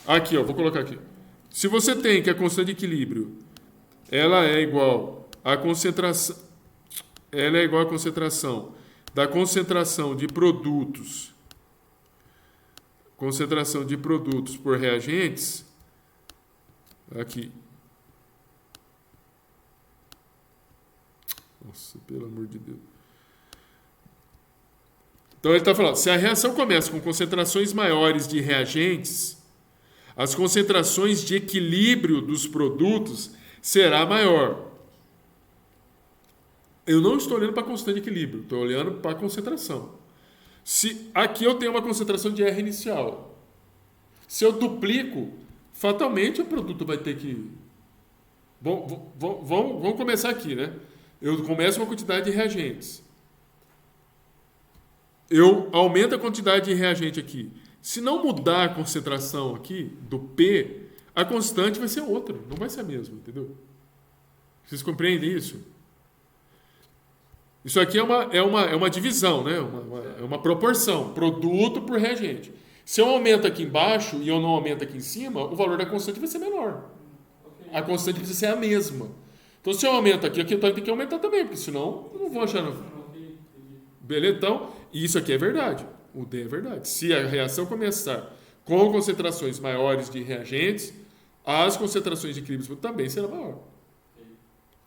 Aqui, ó, vou colocar aqui. Se você tem que a constante de equilíbrio, ela é igual à concentração da concentração de produtos por reagentes, aqui. Nossa, pelo amor de Deus. Então ele está falando, se a reação começa com concentrações maiores de reagentes, as concentrações de equilíbrio dos produtos será maior. Eu não estou olhando para a constante de equilíbrio, estou olhando para a concentração. Se aqui eu tenho uma concentração de R inicial. Se eu duplico, fatalmente o produto vai ter que... Vamos começar aqui, né? Eu começo com a quantidade de reagentes. Eu aumento a quantidade de reagente aqui. Se não mudar a concentração aqui do P, a constante vai ser outra, não vai ser a mesma, entendeu? Vocês compreendem isso? Isso aqui é uma divisão, né? É uma proporção, produto por reagente. Se eu aumento aqui embaixo e eu não aumento aqui em cima, o valor da constante vai ser menor. A constante precisa ser a mesma. Então, se eu aumento aqui, eu tenho que aumentar também, porque senão eu não vou achar... Beleza? Então, isso aqui é verdade. O D é verdade. Se a reação começar com concentrações maiores de reagentes, as concentrações de equilíbrio também serão maior.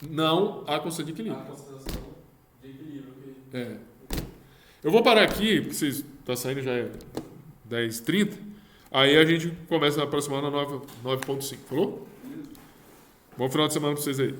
Não a constante de equilíbrio. A concentração de equilíbrio. É. Eu vou parar aqui, porque vocês tá saindo já é 10h30. Aí a gente começa na próxima na 9.5. Falou? Bom final de semana para vocês aí.